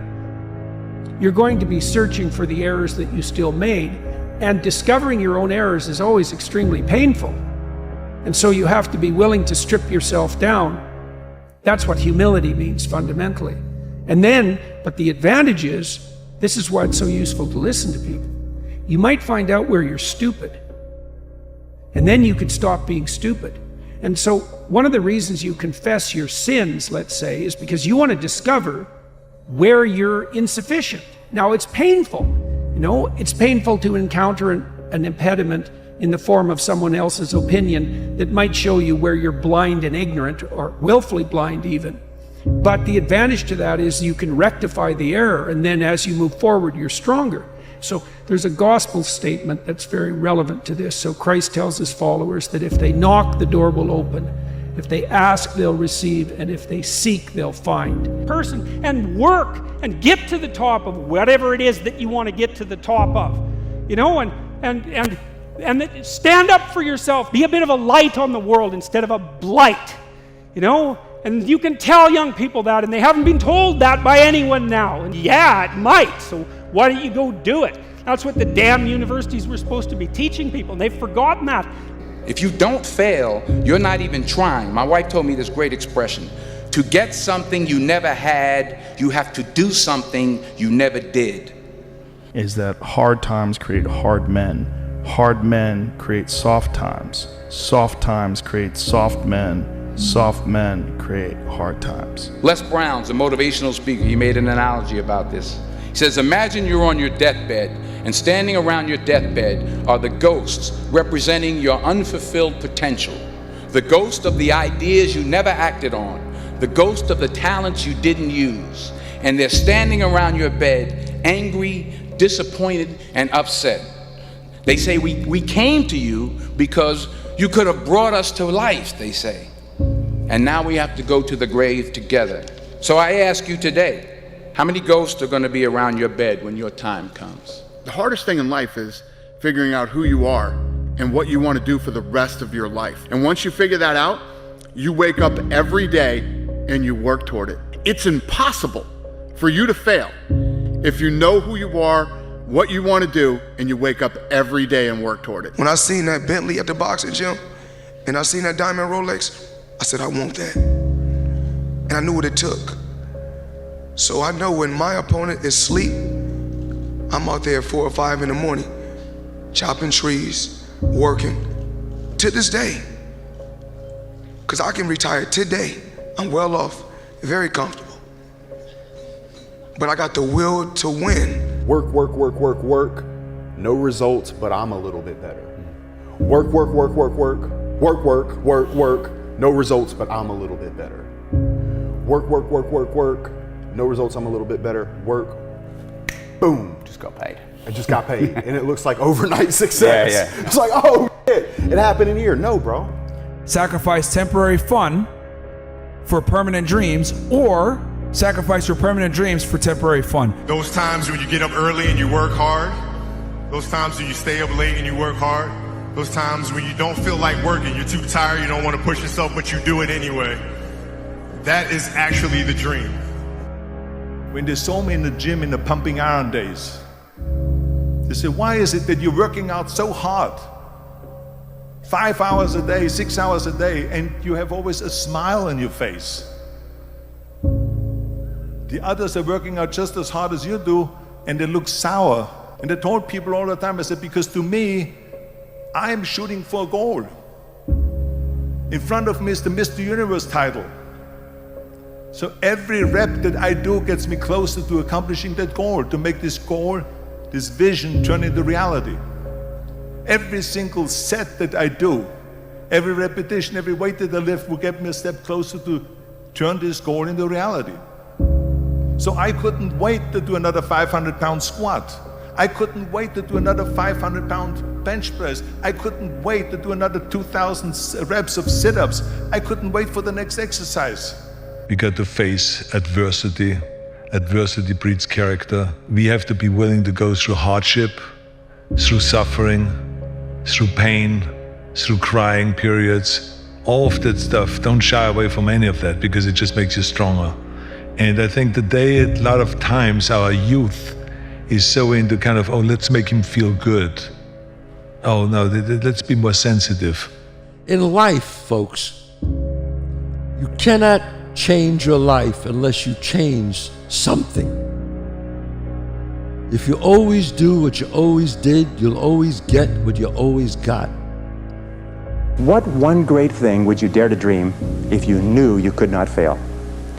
you're going to be searching for the errors that you still made. And discovering your own errors is always extremely painful. And so you have to be willing to strip yourself down. That's what humility means fundamentally. And then, but the advantage is, this is why it's so useful to listen to people. You might find out where you're stupid, and then you could stop being stupid. And so one of the reasons you confess your sins, let's say, is because you want to discover where you're insufficient. Now, it's painful. You know, it's painful to encounter an impediment in the form of someone else's opinion that might show you where you're blind and ignorant, or willfully blind even. But the advantage to that is you can rectify the error, and then as you move forward, you're stronger. So there's a gospel statement that's very relevant to this. So Christ tells his followers that if they knock, the door will open. If they ask, they'll receive, and if they seek, they'll find. Person and work and get to the top of whatever it is that you want to get to the top of. You know, and stand up for yourself. Be a bit of a light on the world instead of a blight. You know, and you can tell young people that, and they haven't been told that by anyone now. And yeah, it might, so why don't you go do it? That's what the damn universities were supposed to be teaching people, and they've forgotten that. If you don't fail, you're not even trying. My wife told me this great expression. To get something you never had, you have to do something you never did. Is that hard times create hard men. Hard men create soft times. Soft times create soft men. Soft men create hard times. Les Brown's a motivational speaker. He made an analogy about this. He says, imagine you're on your deathbed, and standing around your deathbed are the ghosts representing your unfulfilled potential. The ghost of the ideas you never acted on. The ghost of the talents you didn't use. And they're standing around your bed, angry, disappointed, and upset. They say, we came to you because you could have brought us to life, they say. And now we have to go to the grave together. So I ask you today, how many ghosts are going to be around your bed when your time comes? The hardest thing in life is figuring out who you are and what you want to do for the rest of your life. And once you figure that out, you wake up every day and you work toward it. It's impossible for you to fail if you know who you are, what you want to do, and you wake up every day and work toward it. When I seen that Bentley at the boxing gym and I seen that diamond Rolex, I said, I want that. And I knew what it took. So I know when my opponent is asleep, I'm out there at 4 or 5 in the morning, chopping trees, working, to this day. Because I can retire today. I'm well off, very comfortable. But I got the will to win. Work, work, work, work, work. No results, but I'm a little bit better. Work, work, work, work, work. Work, work, work, work. No results, but I'm a little bit better. Work, work, work, work, work. No results, I'm a little bit better. Work. Boom. Just got paid. I just got paid. And it looks like overnight success. Yeah. It's like, oh shit, it happened in a year. No, bro. Sacrifice temporary fun for permanent dreams, or sacrifice your permanent dreams for temporary fun. Those times when you get up early and you work hard, those times when you stay up late and you work hard, those times when you don't feel like working, you're too tired, you don't want to push yourself, but you do it anyway. That is actually the dream. When they saw me in the gym in the pumping iron days, they said, why is it that you're working out so hard? 5 hours a day, 6 hours a day, and you have always a smile on your face. The others are working out just as hard as you do, and they look sour. And I told people all the time, I said, because to me, I'm shooting for a goal. In front of me is the Mr. Universe title. So every rep that I do gets me closer to accomplishing that goal, to make this goal, this vision turn into reality. Every single set that I do, every repetition, every weight that I lift will get me a step closer to turn this goal into reality. So I couldn't wait to do another 500-pound squat. I couldn't wait to do another 500-pound bench press. I couldn't wait to do another 2,000 reps of sit-ups. I couldn't wait for the next exercise. We got to face adversity. Adversity breeds character. We have to be willing to go through hardship, through suffering, through pain, through crying periods. All of that stuff, don't shy away from any of that, because it just makes you stronger. And I think today, a lot of times, our youth is so into kind of, oh, let's make him feel good. Oh, no, let's be more sensitive. In life, folks, you cannot change your life unless you change something. If you always do what you always did, you'll always get what you always got. What one great thing would you dare to dream if you knew you could not fail?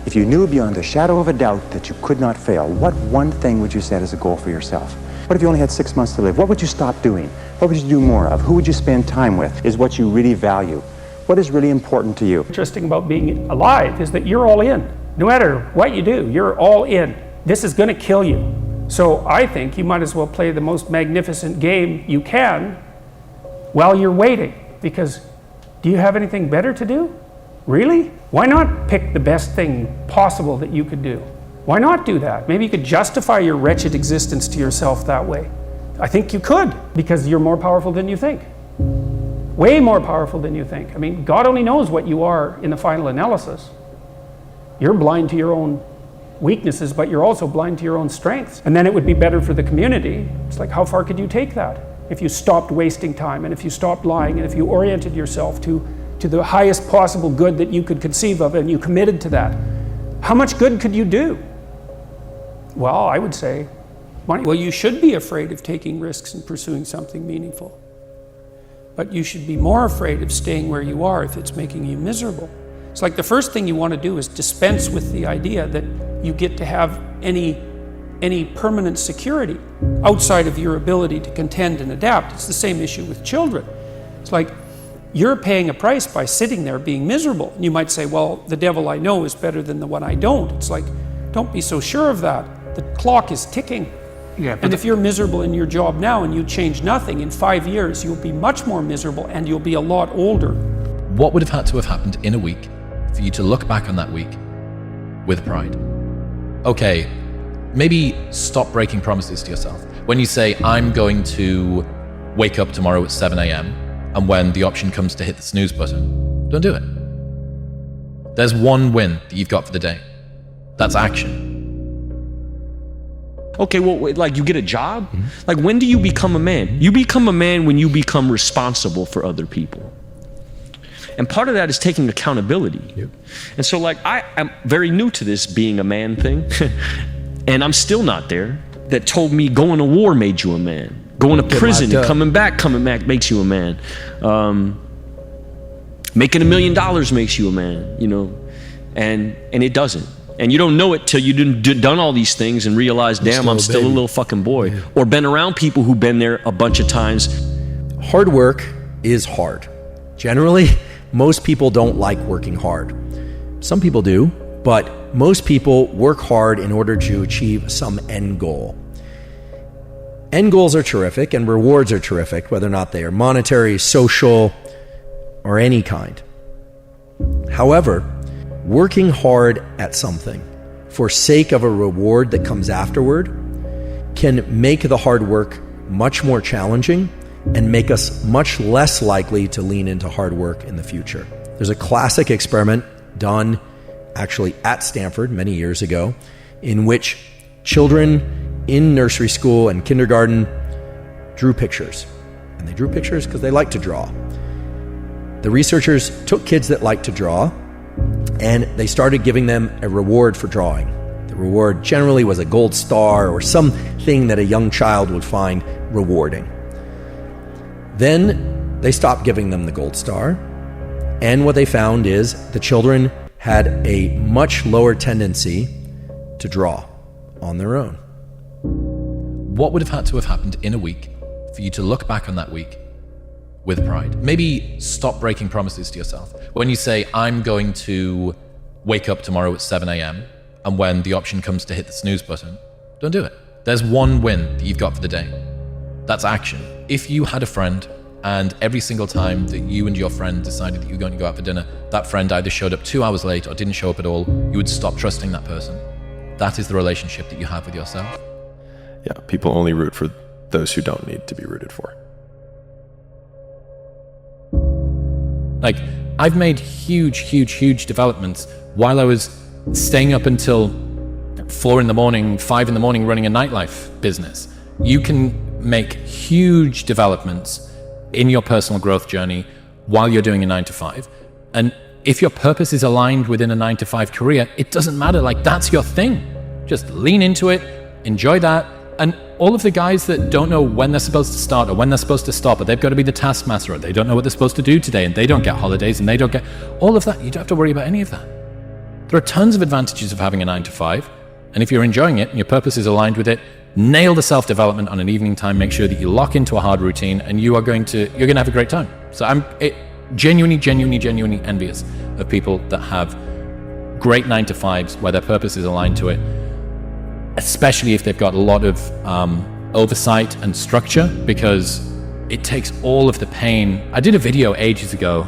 If you knew beyond a shadow of a doubt that you could not fail, what one thing would you set as a goal for yourself? What if you only had 6 months to live? What would you stop doing? What would you do more of? Who would you spend time with? Is what you really value? What is really important to you? Interesting about being alive is that you're all in. No matter what you do, you're all in. This is going to kill you. So I think you might as well play the most magnificent game you can while you're waiting. Because do you have anything better to do? Really? Why not pick the best thing possible that you could do? Why not do that? Maybe you could justify your wretched existence to yourself that way. I think you could, because you're more powerful than you think. Way more powerful than you think. I mean, God only knows what you are in the final analysis. You're blind to your own weaknesses, but you're also blind to your own strengths. And then it would be better for the community. It's like, how far could you take that? If you stopped wasting time, and if you stopped lying, and if you oriented yourself to the highest possible good that you could conceive of, and you committed to that, how much good could you do? Well, I would say, well, you should be afraid of taking risks and pursuing something meaningful. But you should be more afraid of staying where you are if it's making you miserable. It's like the first thing you want to do is dispense with the idea that you get to have any permanent security outside of your ability to contend and adapt. It's the same issue with children. It's like you're paying a price by sitting there being miserable. And you might say, well, the devil I know is better than the one I don't. It's like, don't be so sure of that. The clock is ticking. Yeah, and if you're miserable in your job now and you change nothing, in 5 years you'll be much more miserable and you'll be a lot older. What would have had to have happened in a week for you to look back on that week with pride? Okay, maybe stop breaking promises to yourself. When you say, I'm going to wake up tomorrow at 7 a.m. and when the option comes to hit the snooze button, don't do it. There's one win that you've got for the day. That's action. Okay, well, like you get a job? Like when do you become a man? You become a man when you become responsible for other people. And part of that is taking accountability. Yep. And so like I'm very new to this being a man thing. And I'm still not there. That told me going to war made you a man. Going to prison and coming back makes you a man. Making $1 million makes you a man, you know, and it doesn't. And you don't know it till you've done all these things and realize, damn, I'm still a little fucking boy. Yeah. Or been around people who've been there a bunch of times. Hard work is hard. Generally, most people don't like working hard. Some people do, but most people work hard in order to achieve some end goal. End goals are terrific and rewards are terrific, whether or not they are monetary, social, or any kind. However, working hard at something for sake of a reward that comes afterward can make the hard work much more challenging and make us much less likely to lean into hard work in the future. There's a classic experiment done actually at Stanford many years ago in which children in nursery school and kindergarten drew pictures. And they drew pictures because they like to draw. The researchers took kids that like to draw and they started giving them a reward for drawing. The reward generally was a gold star or something that a young child would find rewarding. Then they stopped giving them the gold star, and what they found is the children had a much lower tendency to draw on their own. What would have had to have happened in a week for you to look back on that week with pride? Maybe stop breaking promises to yourself. When you say, I'm going to wake up tomorrow at 7 a.m. and when the option comes to hit the snooze button, don't do it. There's one win that you've got for the day. That's action. If you had a friend and every single time that you and your friend decided that you were going to go out for dinner, that friend either showed up 2 hours late or didn't show up at all, you would stop trusting that person. That is the relationship that you have with yourself. Yeah, people only root for those who don't need to be rooted for. Like, I've made huge developments while I was staying up until 4 in the morning, 5 in the morning running a nightlife business. You can make huge developments in your personal growth journey while you're doing a 9-to-5. And if your purpose is aligned within a 9-to-5 career, it doesn't matter, like that's your thing. Just lean into it, enjoy that. And all of the guys that don't know when they're supposed to start or when they're supposed to stop, or they've got to be the taskmaster, or they don't know what they're supposed to do today, and they don't get holidays, and they don't get all of that, you don't have to worry about any of that. There are tons of advantages of having a 9-to-5. And if you're enjoying it and your purpose is aligned with it, nail the self-development on an evening time, make sure that you lock into a hard routine, and you're going to have a great time. So I'm genuinely envious of people that have great 9-to-5s where their purpose is aligned to it, especially if they've got a lot of oversight and structure, because it takes all of the pain. I did a video ages ago,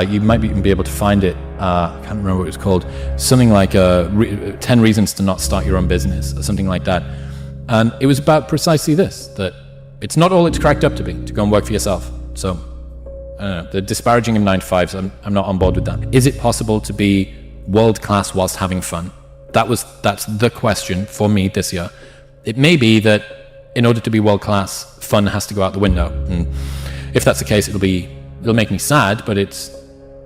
you might even be able to find it I can't remember what it was called, something like 10 Reasons to Not Start Your Own Business, or something like that. And it was about precisely this, that it's not all it's cracked up to be, to go and work for yourself. So, I don't know, the disparaging of 9 to 5s, I'm not on board with that. Is it possible to be world-class whilst having fun? That's the question for me this year. It may be that in order to be world-class, fun has to go out the window. And if that's the case, it'll make me sad, but it's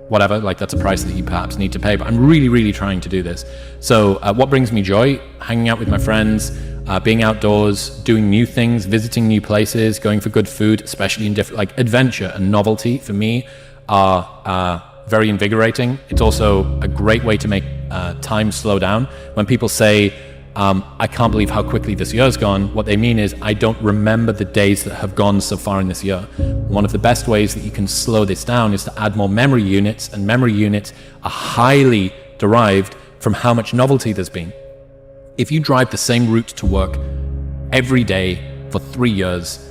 whatever, like that's a price that you perhaps need to pay. But I'm really, really trying to do this. So what brings me joy? Hanging out with my friends, being outdoors, doing new things, visiting new places, going for good food, especially in different, like adventure and novelty for me are very invigorating. It's also a great way to make time slow down. When people say, I can't believe how quickly this year's gone, what they mean is I don't remember the days that have gone so far in this year. One of the best ways that you can slow this down is to add more memory units, and memory units are highly derived from how much novelty there's been. If you drive the same route to work every day for 3 years,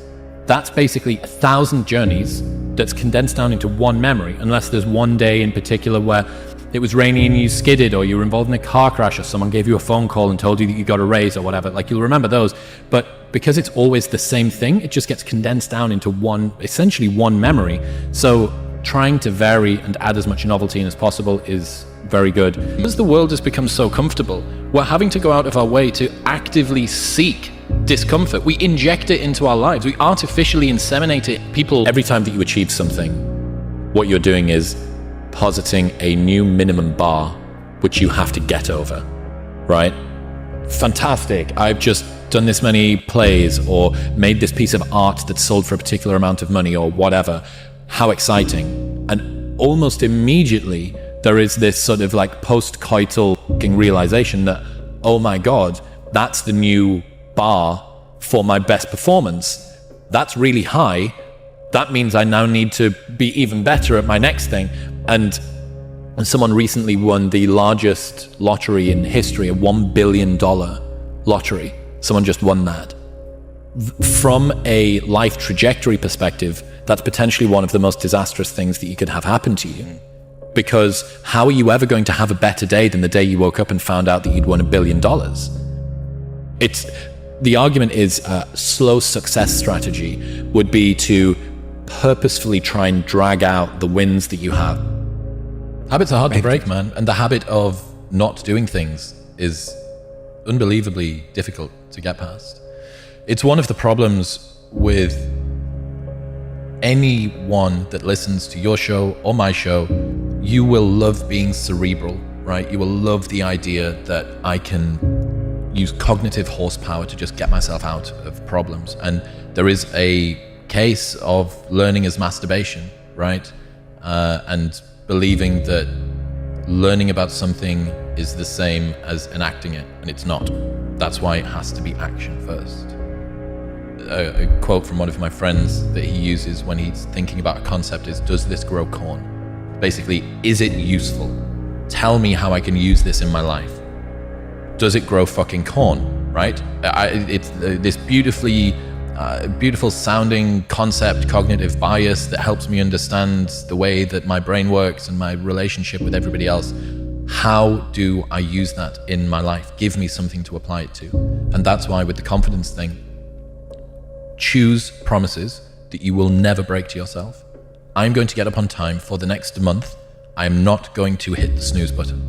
that's basically 1,000 journeys that's condensed down into one memory, unless there's one day in particular where it was rainy and you skidded, or you were involved in a car crash, or someone gave you a phone call and told you that you got a raise or whatever. Like, you'll remember those. But because it's always the same thing, it just gets condensed down into essentially one memory. So trying to vary and add as much novelty in as possible is very good. As the world has become so comfortable, we're having to go out of our way to actively seek discomfort. We inject it into our lives. We artificially inseminate it. People, every time that you achieve something, what you're doing is positing a new minimum bar which you have to get over, right? Fantastic, I've just done this many plays or made this piece of art that's sold for a particular amount of money or whatever. How exciting. And almost immediately there is this sort of like post-coital realization that, oh my God, that's the new bar for my best performance. That's really high. That means I now need to be even better at my next thing. And someone recently won the largest lottery in history, a $1 billion lottery. Someone just won that. From a life trajectory perspective, that's potentially one of the most disastrous things that you could have happen to you. Because how are you ever going to have a better day than the day you woke up and found out that you'd won $1 billion? The argument is slow success strategy would be to purposefully try and drag out the wins that you have. Habits are hard to break, man. And the habit of not doing things is unbelievably difficult to get past. It's one of the problems with anyone that listens to your show or my show. You will love being cerebral, right? You will love the idea that I can use cognitive horsepower to just get myself out of problems. And there is a case of learning as masturbation, right? And believing that learning about something is the same as enacting it, and it's not. That's why it has to be action first. A quote from one of my friends that he uses when he's thinking about a concept is, does this grow corn? Basically, is it useful? Tell me how I can use this in my life. Does it grow fucking corn, right? It's this beautiful sounding concept, cognitive bias that helps me understand the way that my brain works and my relationship with everybody else. How do I use that in my life? Give me something to apply it to. And that's why with the confidence thing, choose promises that you will never break to yourself. I'm going to get up on time for the next month. I'm not going to hit the snooze button.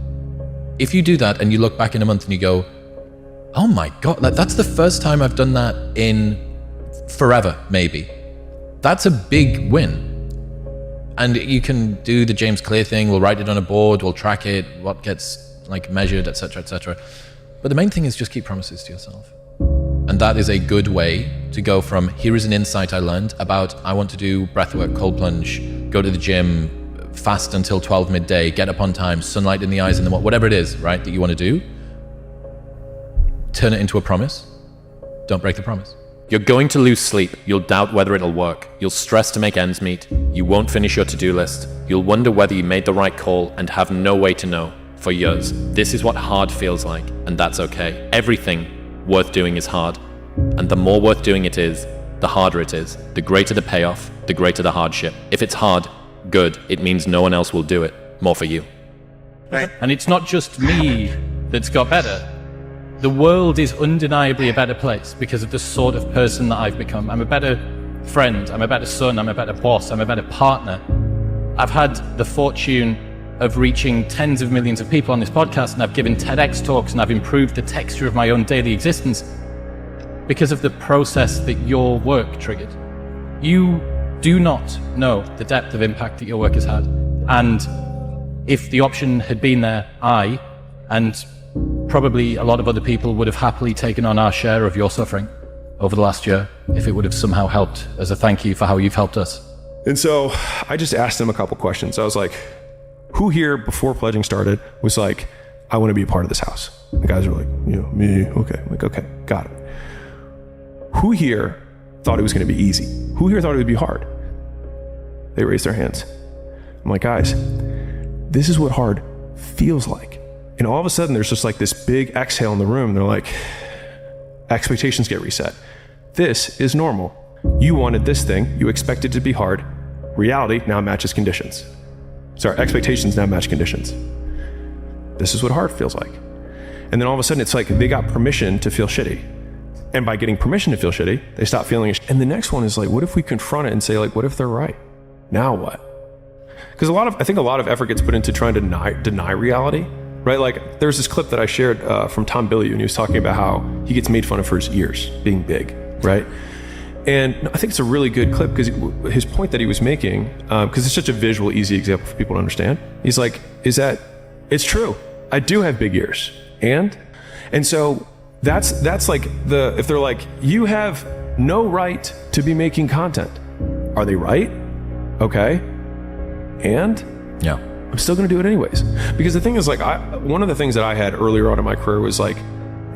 If you do that and you look back in a month and you go, oh my God, that's the first time I've done that in forever, maybe. That's a big win. And you can do the James Clear thing. We'll write it on a board, we'll track it, what gets like measured, etc., etc. But the main thing is just keep promises to yourself. And that is a good way to go from, here is an insight I learned about, I want to do breathwork, cold plunge, go to the gym, fast until 12 midday, get up on time, sunlight in the eyes, and then whatever it is, right, that you want to do, turn it into a promise. Don't break the promise. You're going to lose sleep. You'll doubt whether it'll work. You'll stress to make ends meet. You won't finish your to-do list. You'll wonder whether you made the right call and have no way to know for years. This is what hard feels like, and that's okay. Everything worth doing is hard. And the more worth doing it is, the harder it is. The greater the payoff, the greater the hardship. If it's hard, good. It means no one else will do it. More for you. Right. And it's not just me that's got better. The world is undeniably a better place because of the sort of person that I've become. I'm a better friend, I'm a better son, I'm a better boss, I'm a better partner. I've had the fortune of reaching tens of millions of people on this podcast, and I've given TEDx talks, and I've improved the texture of my own daily existence because of the process that your work triggered. You do not know the depth of impact that your work has had. And if the option had been there, I, and probably a lot of other people, would have happily taken on our share of your suffering over the last year if it would have somehow helped as a thank you for how you've helped us. And so I just asked them a couple questions. I was like, who here before pledging started was like, I want to be a part of this house? The guys are like, me. Okay. I'm like, okay, got it. Who here thought it was going to be easy? Who here thought it would be hard? They raised their hands. I'm like, guys, this is what hard feels like. And all of a sudden there's just like this big exhale in the room. They're like, expectations get reset. This is normal. You wanted this thing. You expected it to be hard. Reality now matches conditions. Sorry, expectations now match conditions. This is what hard feels like. And then all of a sudden it's like they got permission to feel shitty. And by getting permission to feel shitty, they stop feeling it. And the next one is like, what if we confront it and say like, what if they're right? Now what? Because I think a lot of effort gets put into trying to deny reality, right? Like there's this clip that I shared from Tom Bilyeu, and he was talking about how he gets made fun of for his ears being big, right? And I think it's a really good clip because his point that he was making, because it's such a visual, easy example for people to understand. He's like, is that it's true. I do have big ears. And so that's like if they're like, you have no right to be making content. Are they right? Okay. And yeah, I'm still going to do it anyways. Because the thing is like, one of the things that I had earlier on in my career was like,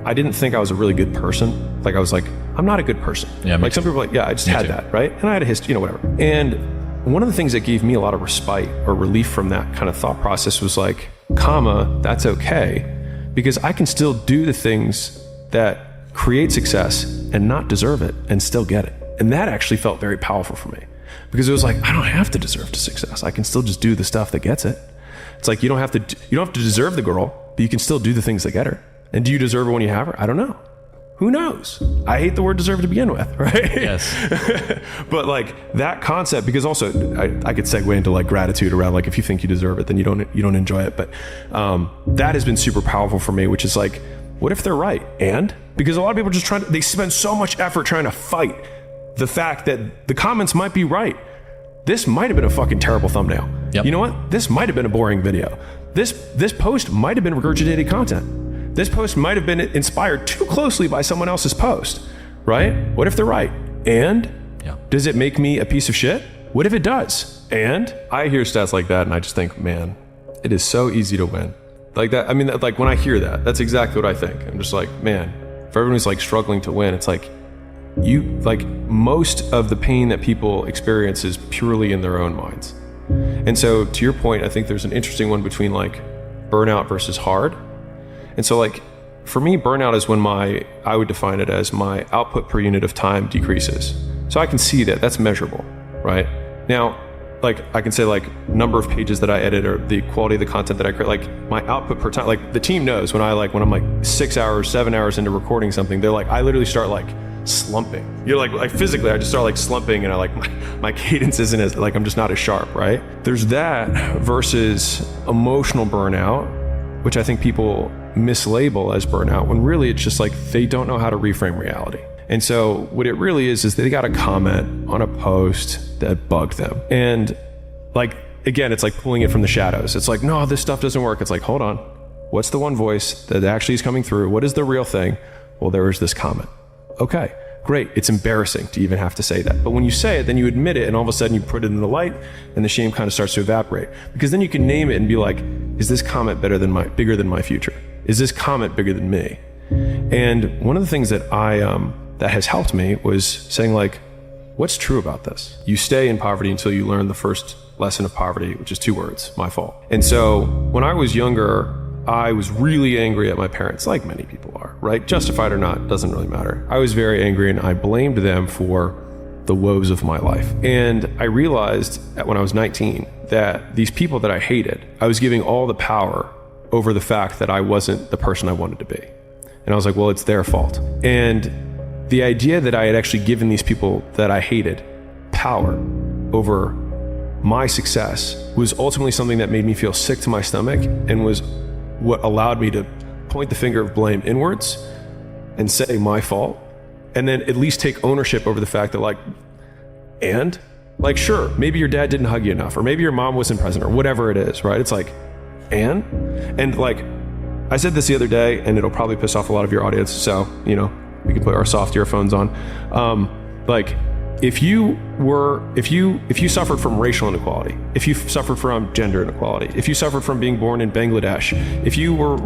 I didn't think I was a really good person. Like I was like, I'm not a good person. Yeah, like some people are like, yeah, I just had that, right? And I had a history, whatever. And one of the things that gave me a lot of respite or relief from that kind of thought process was like, that's okay. Because I can still do the things that create success and not deserve it and still get it. And that actually felt very powerful for me. Because it was like, I don't have to deserve the success. I can still just do the stuff that gets it. It's like, you don't have to deserve the girl, but you can still do the things that get her. And do you deserve her when you have her? I don't know. Who knows? I hate the word deserve to begin with, right? Yes. But like that concept, because also I could segue into like gratitude around like, if you think you deserve it, then you don't enjoy it. But that has been super powerful for me, which is like, what if they're right? And because a lot of people are they spend so much effort trying to fight the fact that the comments might be right. This might have been a fucking terrible thumbnail. Yep. You know what? This might have been a boring video. This post might have been regurgitated content. This post might have been inspired too closely by someone else's post, right? What if they're right? And does it make me a piece of shit? What if it does? And I hear stats like that and I just think, man, it is so easy to win. Like that. I mean, like when I hear that, that's exactly what I think. I'm just like, man, for everyone who's like struggling to win, it's like most of the pain that people experience is purely in their own minds. And so to your point, I think there's an interesting one between like burnout versus hard. And so like for me, burnout is when I would define it as my output per unit of time decreases. So I can see that that's measurable, right? Now, like I can say like number of pages that I edit or the quality of the content that I create, like my output per time, like the team knows when I'm like 6 hours, 7 hours into recording something, they're like, I literally start like slumping. You're like physically, I just start like slumping and I like my cadence isn't as like, I'm just not as sharp, right? There's that versus emotional burnout, which I think people mislabel as burnout when really it's just like they don't know how to reframe reality. And so what it really is they got a comment on a post that bugged them. And like, again, it's like pulling it from the shadows. It's like, no, this stuff doesn't work. It's like, hold on. What's the one voice that actually is coming through? What is the real thing? Well, there was this comment. Okay, great. It's embarrassing to even have to say that. But when you say it, then you admit it and all of a sudden you put it in the light and the shame kind of starts to evaporate. Because then you can name it and be like, is this comment bigger than my future? Is this comment bigger than me? And one of the things that that has helped me was saying like, what's true about this? You stay in poverty until you learn the first lesson of poverty, which is 2 words, my fault. And so when I was younger, I was really angry at my parents, like many people are, right? Justified or not, doesn't really matter. I was very angry and I blamed them for the woes of my life. And I realized that when I was 19 that these people that I hated, I was giving all the power over the fact that I wasn't the person I wanted to be. And I was like, well, it's their fault. And the idea that I had actually given these people that I hated power over my success was ultimately something that made me feel sick to my stomach, and was what allowed me to point the finger of blame inwards and say my fault, and then at least take ownership over the fact that sure, maybe your dad didn't hug you enough, or maybe your mom wasn't present, or whatever it is, right? It's like, and like, I said this the other day, and it'll probably piss off a lot of your audience, so, you know, we can put our soft earphones on. If you suffered from racial inequality, if you suffered from gender inequality, if you suffered from being born in Bangladesh, if you were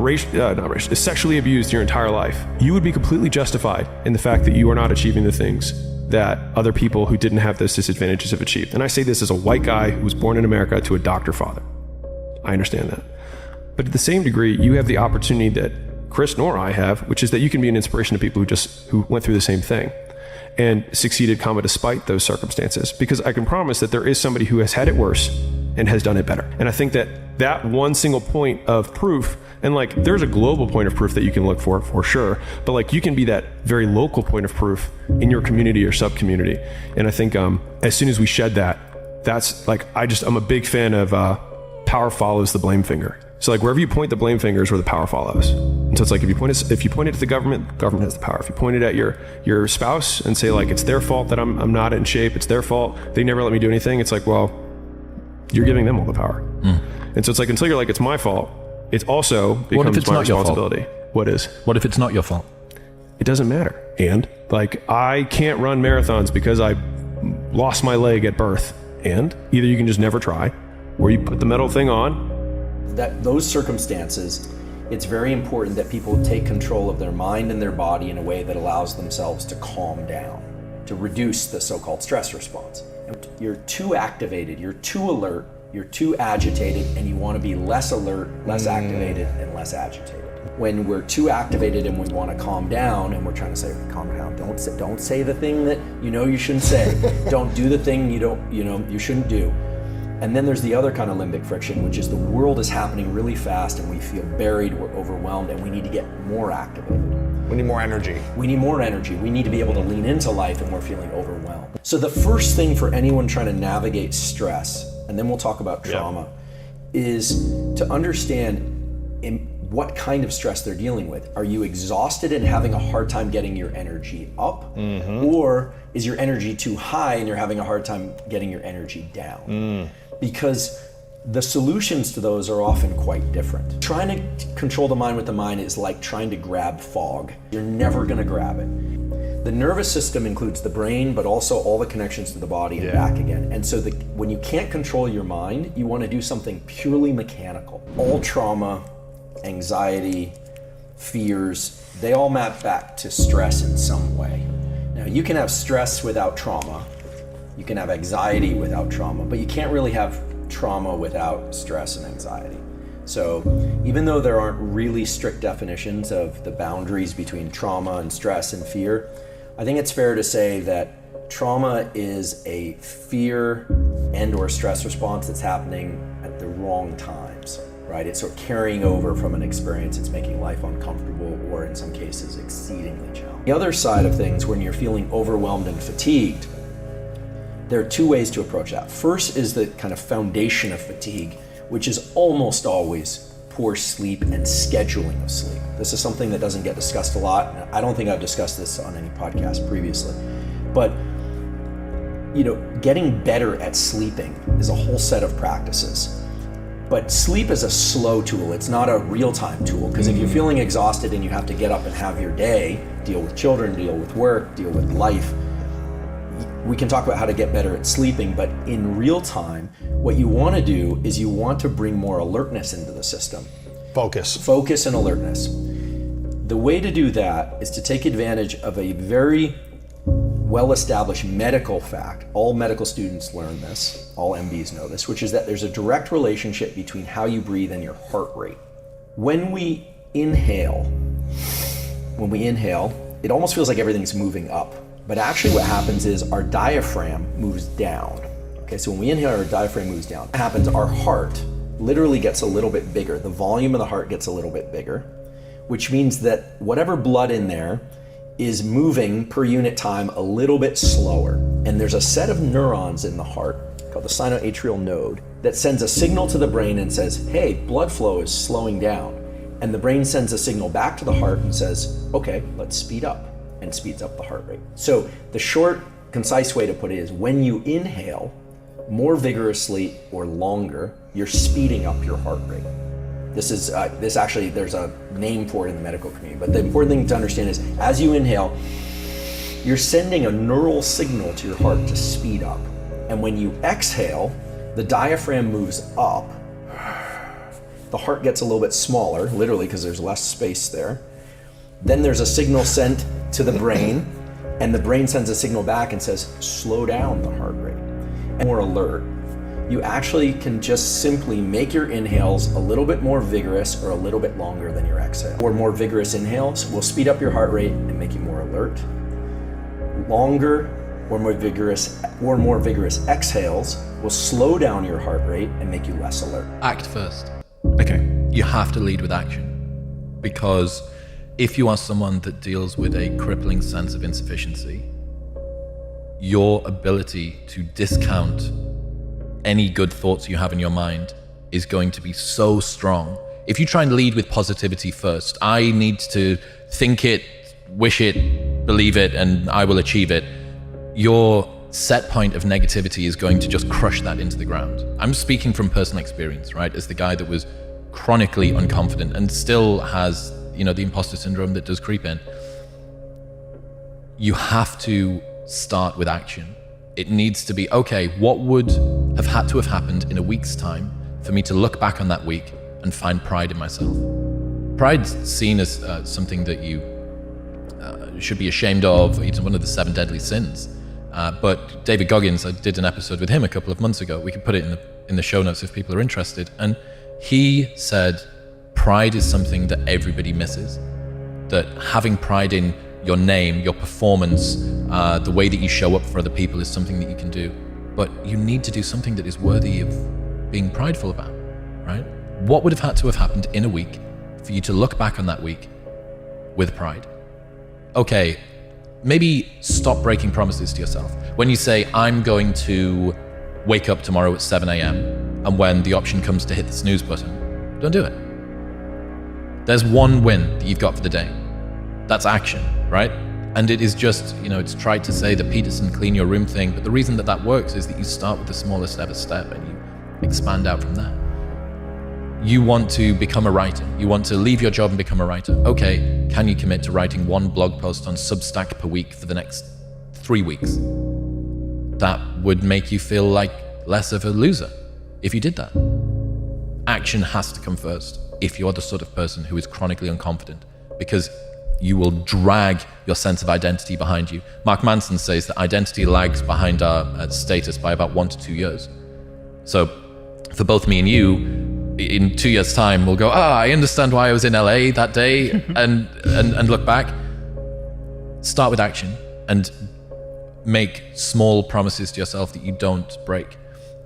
sexually abused your entire life, you would be completely justified in the fact that you are not achieving the things that other people who didn't have those disadvantages have achieved. And I say this as a white guy who was born in America to a doctor father. I understand that. But to the same degree, you have the opportunity that Chris nor I have, which is that you can be an inspiration to people who went through the same thing and succeeded, despite those circumstances. Because I can promise that there is somebody who has had it worse and has done it better. And I think that one single point of proof, and like, there's a global point of proof that you can look for sure, but like, you can be that very local point of proof in your community or sub-community. And I think as soon as we shed that, that's like, I'm a big fan of power follows the blame finger. So like, wherever you point the blame finger is where the power follows. And so it's like, if you point it at the government has the power. If you point it at your spouse and say like, it's their fault that I'm not in shape, it's their fault, they never let me do anything, it's like, well, you're giving them all the power. And so it's like, until you're like, it's my fault, it also becomes my responsibility. What is? What if it's not your fault? It doesn't matter. And like, I can't run marathons because I lost my leg at birth. And either you can just never try, or you put the metal thing on. That those circumstances, it's very important that people take control of their mind and their body in a way that allows themselves to calm down, to reduce the so-called stress response. You're too activated, you're too alert, you're too agitated, and you want to be less alert, less activated, and less agitated. When we're too activated and we want to calm down, and we're trying to say, calm down, don't say the thing that you shouldn't say, don't do the thing you shouldn't do. And then there's the other kind of limbic friction, which is the world is happening really fast and we feel buried, we're overwhelmed, and we need to get more activated. We need more energy. We need more energy. We need to be able to lean into life and we're feeling overwhelmed. So the first thing for anyone trying to navigate stress, and then we'll talk about trauma, is to understand what kind of stress they're dealing with. Are you exhausted and having a hard time getting your energy up? Or is your energy too high and you're having a hard time getting your energy down? Because the solutions to those are often quite different. Trying to control the mind with the mind is like trying to grab fog. You're never gonna grab it. The nervous system includes the brain, but also all the connections to the body and back again. And so when you can't control your mind, you wanna do something purely mechanical. All trauma, anxiety, fears, they all map back to stress in some way. Now, you can have stress without trauma, you can have anxiety without trauma, but you can't really have trauma without stress and anxiety. So even though there aren't really strict definitions of the boundaries between trauma and stress and fear, I think it's fair to say that trauma is a fear and or stress response that's happening at the wrong times. Right? It's sort of carrying over from an experience that's making life uncomfortable or in some cases exceedingly challenging. The other side of things, when you're feeling overwhelmed and fatigued, there are two ways to approach that. First is the kind of foundation of fatigue, which is almost always poor sleep and scheduling of sleep. This is something that doesn't get discussed a lot. And I don't think I've discussed this on any podcast previously, but getting better at sleeping is a whole set of practices. But sleep is a slow tool. It's not a real-time tool, because if you're feeling exhausted and you have to get up and have your day, deal with children, deal with work, deal with life, we can talk about how to get better at sleeping, but in real time, what you want to do is you want to bring more alertness into the system. Focus and alertness. The way to do that is to take advantage of a very well-established medical fact. All medical students learn this, all MDs know this, which is that there's a direct relationship between how you breathe and your heart rate. When we inhale, it almost feels like everything's moving up. But actually what happens is our diaphragm moves down. Okay, so when we inhale, our diaphragm moves down. What happens, our heart literally gets a little bit bigger. The volume of the heart gets a little bit bigger, which means that whatever blood in there is moving per unit time a little bit slower. And there's a set of neurons in the heart called the sinoatrial node that sends a signal to the brain and says, hey, blood flow is slowing down. And the brain sends a signal back to the heart and says, okay, let's speed up, and speeds up the heart rate. So the short, concise way to put it is when you inhale more vigorously or longer, you're speeding up your heart rate. This actually, there's a name for it in the medical community, but the important thing to understand is as you inhale, you're sending a neural signal to your heart to speed up. And when you exhale, the diaphragm moves up, the heart gets a little bit smaller, literally because there's less space there. Then there's a signal sent to the brain, and the brain sends a signal back and says, slow down the heart rate. And more alert. You actually can just simply make your inhales a little bit more vigorous or a little bit longer than your exhale. Or more vigorous inhales will speed up your heart rate and make you more alert. Longer or more vigorous exhales will slow down your heart rate and make you less alert. Act first. Okay. You have to lead with action, because if you are someone that deals with a crippling sense of insufficiency, your ability to discount any good thoughts you have in your mind is going to be so strong. If you try and lead with positivity first, I need to think it, wish it, believe it, and I will achieve it, your set point of negativity is going to just crush that into the ground. I'm speaking from personal experience, right? As the guy that was chronically unconfident and still has, the imposter syndrome that does creep in. You have to start with action. It needs to be, okay, what would have had to have happened in a week's time for me to look back on that week and find pride in myself? Pride's seen as something that you should be ashamed of. It's one of the 7 deadly sins. But David Goggins, I did an episode with him a couple of months ago. We can put it in the show notes if people are interested. And he said, pride is something that everybody misses. That having pride in your name, your performance, the way that you show up for other people is something that you can do. But you need to do something that is worthy of being prideful about, right? What would have had to have happened in a week for you to look back on that week with pride? Okay, maybe stop breaking promises to yourself. When you say, I'm going to wake up tomorrow at 7 a.m. and when the option comes to hit the snooze button, don't do it. There's one win that you've got for the day. That's action, right? And it is just, it's tried to say the Peterson clean your room thing, but the reason that works is that you start with the smallest ever step and you expand out from that. You want to become a writer. You want to leave your job and become a writer. Okay, can you commit to writing 1 blog post on Substack per week for the next 3 weeks? That would make you feel like less of a loser if you did that. Action has to come first if you're the sort of person who is chronically unconfident, because you will drag your sense of identity behind you. Mark Manson says that identity lags behind our status by about 1 to 2 years. So for both me and you, in 2 years' time, we'll go, I understand why I was in LA that day, and look back. Start with action and make small promises to yourself that you don't break.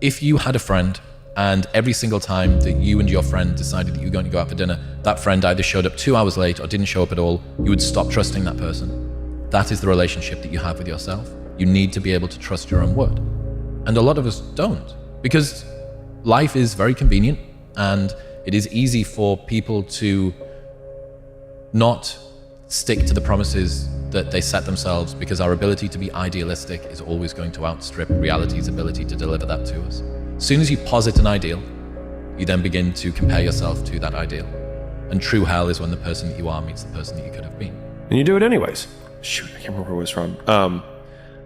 If you had a friend and every single time that you and your friend decided that you were going to go out for dinner, that friend either showed up 2 hours late or didn't show up at all, you would stop trusting that person. That is the relationship that you have with yourself. You need to be able to trust your own word. And a lot of us don't, because life is very convenient and it is easy for people to not stick to the promises that they set themselves, because our ability to be idealistic is always going to outstrip reality's ability to deliver that to us. As soon as you posit an ideal, you then begin to compare yourself to that ideal. And true hell is when the person that you are meets the person that you could have been. And you do it anyways. Shoot, I can't remember where it was from.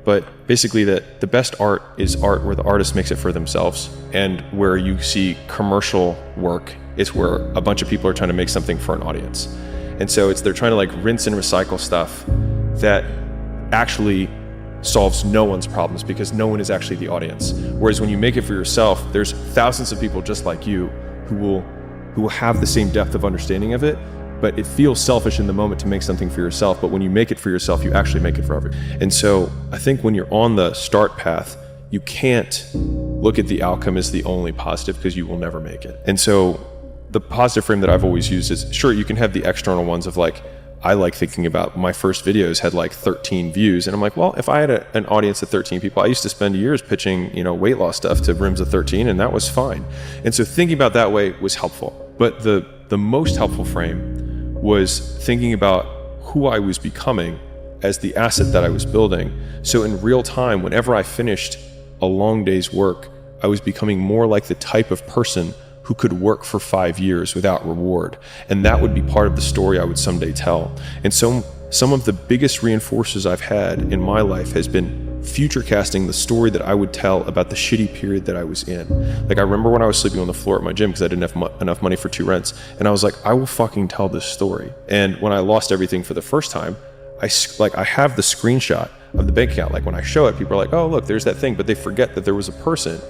But basically the best art is art where the artist makes it for themselves, and where you see commercial work is where a bunch of people are trying to make something for an audience. And so they're trying to like rinse and recycle stuff that actually solves no one's problems, because no one is actually the audience. Whereas when you make it for yourself, there's thousands of people just like you who will have the same depth of understanding of it, but it feels selfish in the moment to make something for yourself. But when you make it for yourself, you actually make it for everyone. And so I think when you're on the start path, you can't look at the outcome as the only positive, because you will never make it. And so the positive frame that I've always used is, sure, you can have the external ones of like, I like thinking about my first videos had like 13 views. And I'm like, well, if I had an audience of 13 people, I used to spend years pitching, weight loss stuff to rooms of 13, and that was fine. And so thinking about that way was helpful. But the most helpful frame was thinking about who I was becoming as the asset that I was building. So in real time, whenever I finished a long day's work, I was becoming more like the type of person who could work for 5 years without reward. And that would be part of the story I would someday tell. And so some of the biggest reinforcers I've had in my life has been future casting the story that I would tell about the shitty period that I was in. Like, I remember when I was sleeping on the floor at my gym because I didn't have enough money for 2 rents. And I was like, I will fucking tell this story. And when I lost everything for the first time, I have the screenshot of the bank account. Like, when I show it, people are like, oh, look, there's that thing. But they forget that there was a person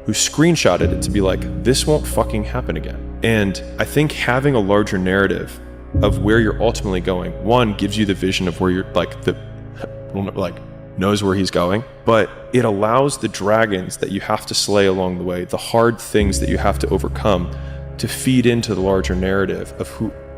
who screenshotted it to be like, this won't fucking happen again. And I think having a larger narrative of where you're ultimately going, one, gives you the vision of where you're knows where he's going, but it allows the dragons that you have to slay along the way, the hard things that you have to overcome, to feed into the larger narrative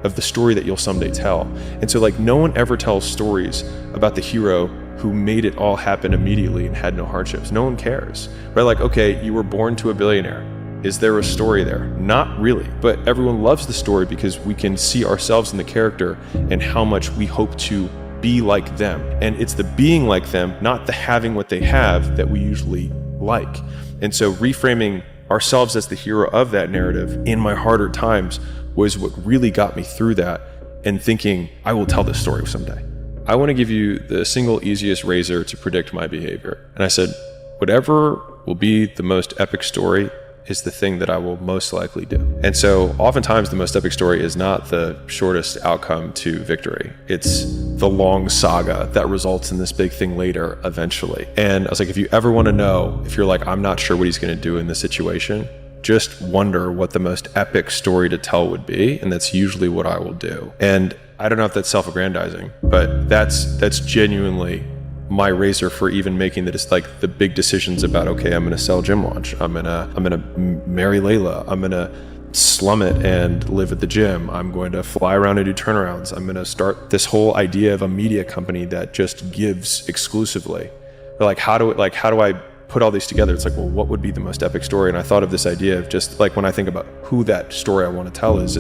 of the story that you'll someday tell. And so like, no one ever tells stories about the hero who made it all happen immediately and had no hardships. No one cares, right? Like, okay, you were born to a billionaire. Is there a story there? Not really, but everyone loves the story because we can see ourselves in the character and how much we hope to be like them. And it's the being like them, not the having what they have, that we usually like. And so reframing ourselves as the hero of that narrative in my harder times was what really got me through that, and thinking, I will tell this story someday. I want to give you the single easiest razor to predict my behavior. And I said, whatever will be the most epic story is the thing that I will most likely do. And so oftentimes the most epic story is not the shortest outcome to victory. It's the long saga that results in this big thing later eventually. And I was like, if you ever want to know, if you're like, I'm not sure what he's going to do in this situation, just wonder what the most epic story to tell would be. And that's usually what I will do. And I don't know if that's self-aggrandizing, but that's genuinely my razor for even making the big decisions about, okay, I'm going to sell Gym Launch. I'm going to marry Layla. I'm going to slum it and live at the gym. I'm going to fly around and do turnarounds. I'm going to start this whole idea of a media company that just gives exclusively. Like, how do I put all these together? It's like, well, what would be the most epic story? And I thought of this idea of just like, when I think about who that story I want to tell is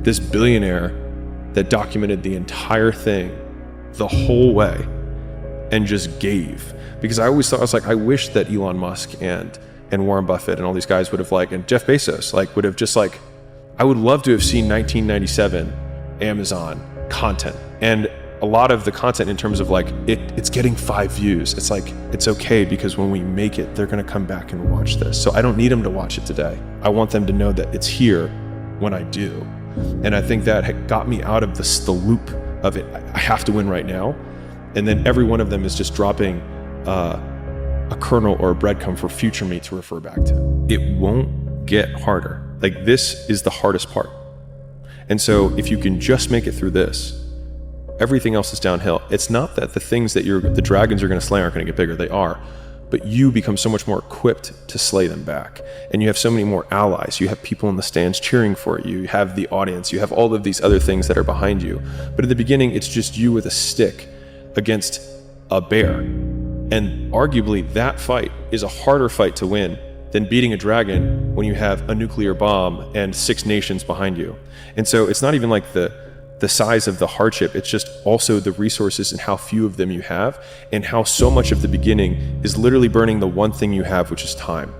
this billionaire that documented the entire thing the whole way and just gave. Because I always thought, I was like, I wish that Elon Musk and Warren Buffett and all these guys would have and Jeff Bezos would have just I would love to have seen 1997 Amazon content. And a lot of the content in terms of it's getting 5 views. It's it's okay, because when we make it, they're gonna come back and watch this. So I don't need them to watch it today. I want them to know that it's here when I do. And I think that got me out of the loop of it. I have to win right now. And then every one of them is just dropping a kernel or a breadcrumb for future me to refer back to. It won't get harder. This is the hardest part. And so if you can just make it through this, everything else is downhill. It's not that the things that the dragons you're going to slay aren't going to get bigger. They are. But you become so much more equipped to slay them back. And you have so many more allies. You have people in the stands cheering for you. You have the audience. You have all of these other things that are behind you. But at the beginning, it's just you with a stick against a bear. And arguably, that fight is a harder fight to win than beating a dragon when you have a nuclear bomb and 6 nations behind you. And so it's not even the size of the hardship, it's just also the resources and how few of them you have, and how so much of the beginning is literally burning the one thing you have, which is time.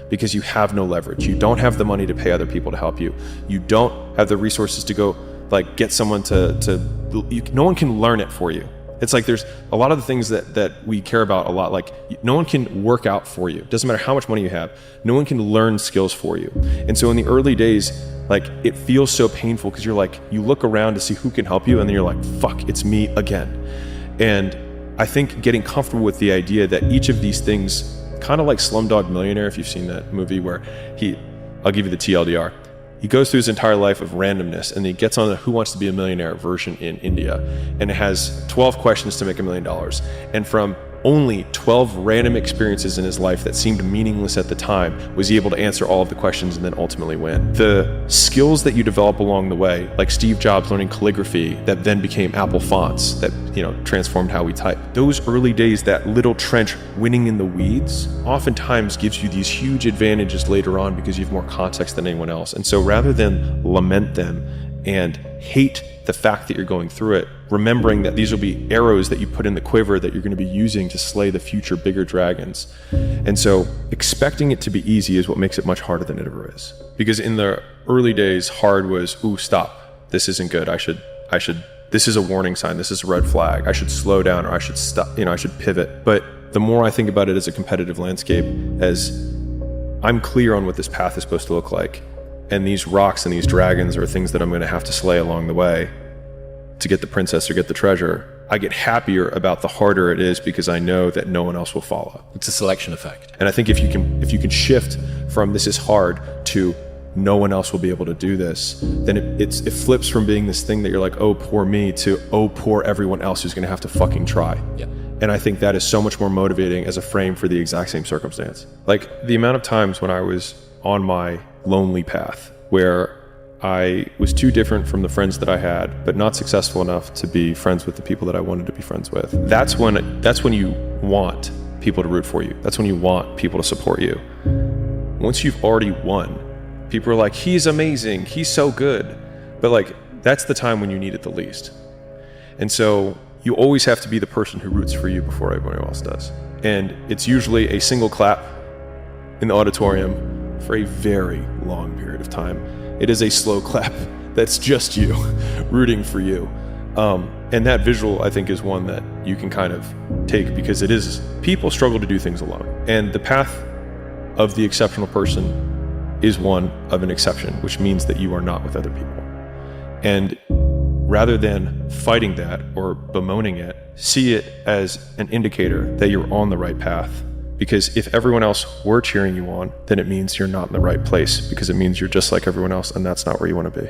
Because you have no leverage. You don't have the money to pay other people to help you. You don't have the resources to go get someone no one can learn it for you. It's there's a lot of the things that we care about a lot. No one can work out for you. It doesn't matter how much money you have. No one can learn skills for you. And so in the early days, it feels so painful because you're you look around to see who can help you, and then you're like, fuck, it's me again. And I think getting comfortable with the idea that each of these things, kind of like Slumdog Millionaire, if you've seen that movie where I'll give you the TLDR. He goes through his entire life of randomness, and he gets on the Who Wants to Be a Millionaire version in India. And it has 12 questions to make $1 million. And from only 12 random experiences in his life that seemed meaningless at the time was he able to answer all of the questions and then ultimately win. The skills that you develop along the way, like Steve Jobs learning calligraphy that then became Apple fonts that, transformed how we type. Those early days, that little trench winning in the weeds, oftentimes gives you these huge advantages later on because you have more context than anyone else. And so rather than lament them and hate the fact that you're going through it, remembering that these will be arrows that you put in the quiver that you're going to be using to slay the future bigger dragons. And so expecting it to be easy is what makes it much harder than it ever is. Because in the early days, hard was, ooh, stop. This isn't good. I should, this is a warning sign. This is a red flag. I should slow down, or I should stop, I should pivot. But the more I think about it as a competitive landscape, as I'm clear on what this path is supposed to look like, and these rocks and these dragons are things that I'm going to have to slay along the way to get the princess or get the treasure, I get happier about the harder it is because I know that no one else will follow. It's a selection effect. And I think if you can shift from this is hard to no one else will be able to do this, then it flips from being this thing that you're like, oh, poor me, to oh, poor everyone else who's going to have to fucking try. Yeah. And I think that is so much more motivating as a frame for the exact same circumstance. Like the amount of times when I was on my lonely path where I was too different from the friends that I had, but not successful enough to be friends with the people that I wanted to be friends with. That's when you want people to root for you. That's when you want people to support you. Once you've already won, people are like, he's amazing, he's so good. But like, that's the time when you need it the least. And so you always have to be the person who roots for you before everyone else does. And it's usually a single clap in the auditorium for a very long period of time. It is a slow clap that's just you rooting for you. And that visual, I think, is one that you can kind of take because it is, people struggle to do things alone. And the path of the exceptional person is one of an exception, which means that you are not with other people. And rather than fighting that or bemoaning it, see it as an indicator that you're on the right path. Because if everyone else were cheering you on, then it means you're not in the right place, because it means you're just like everyone else, and that's not where you want to be.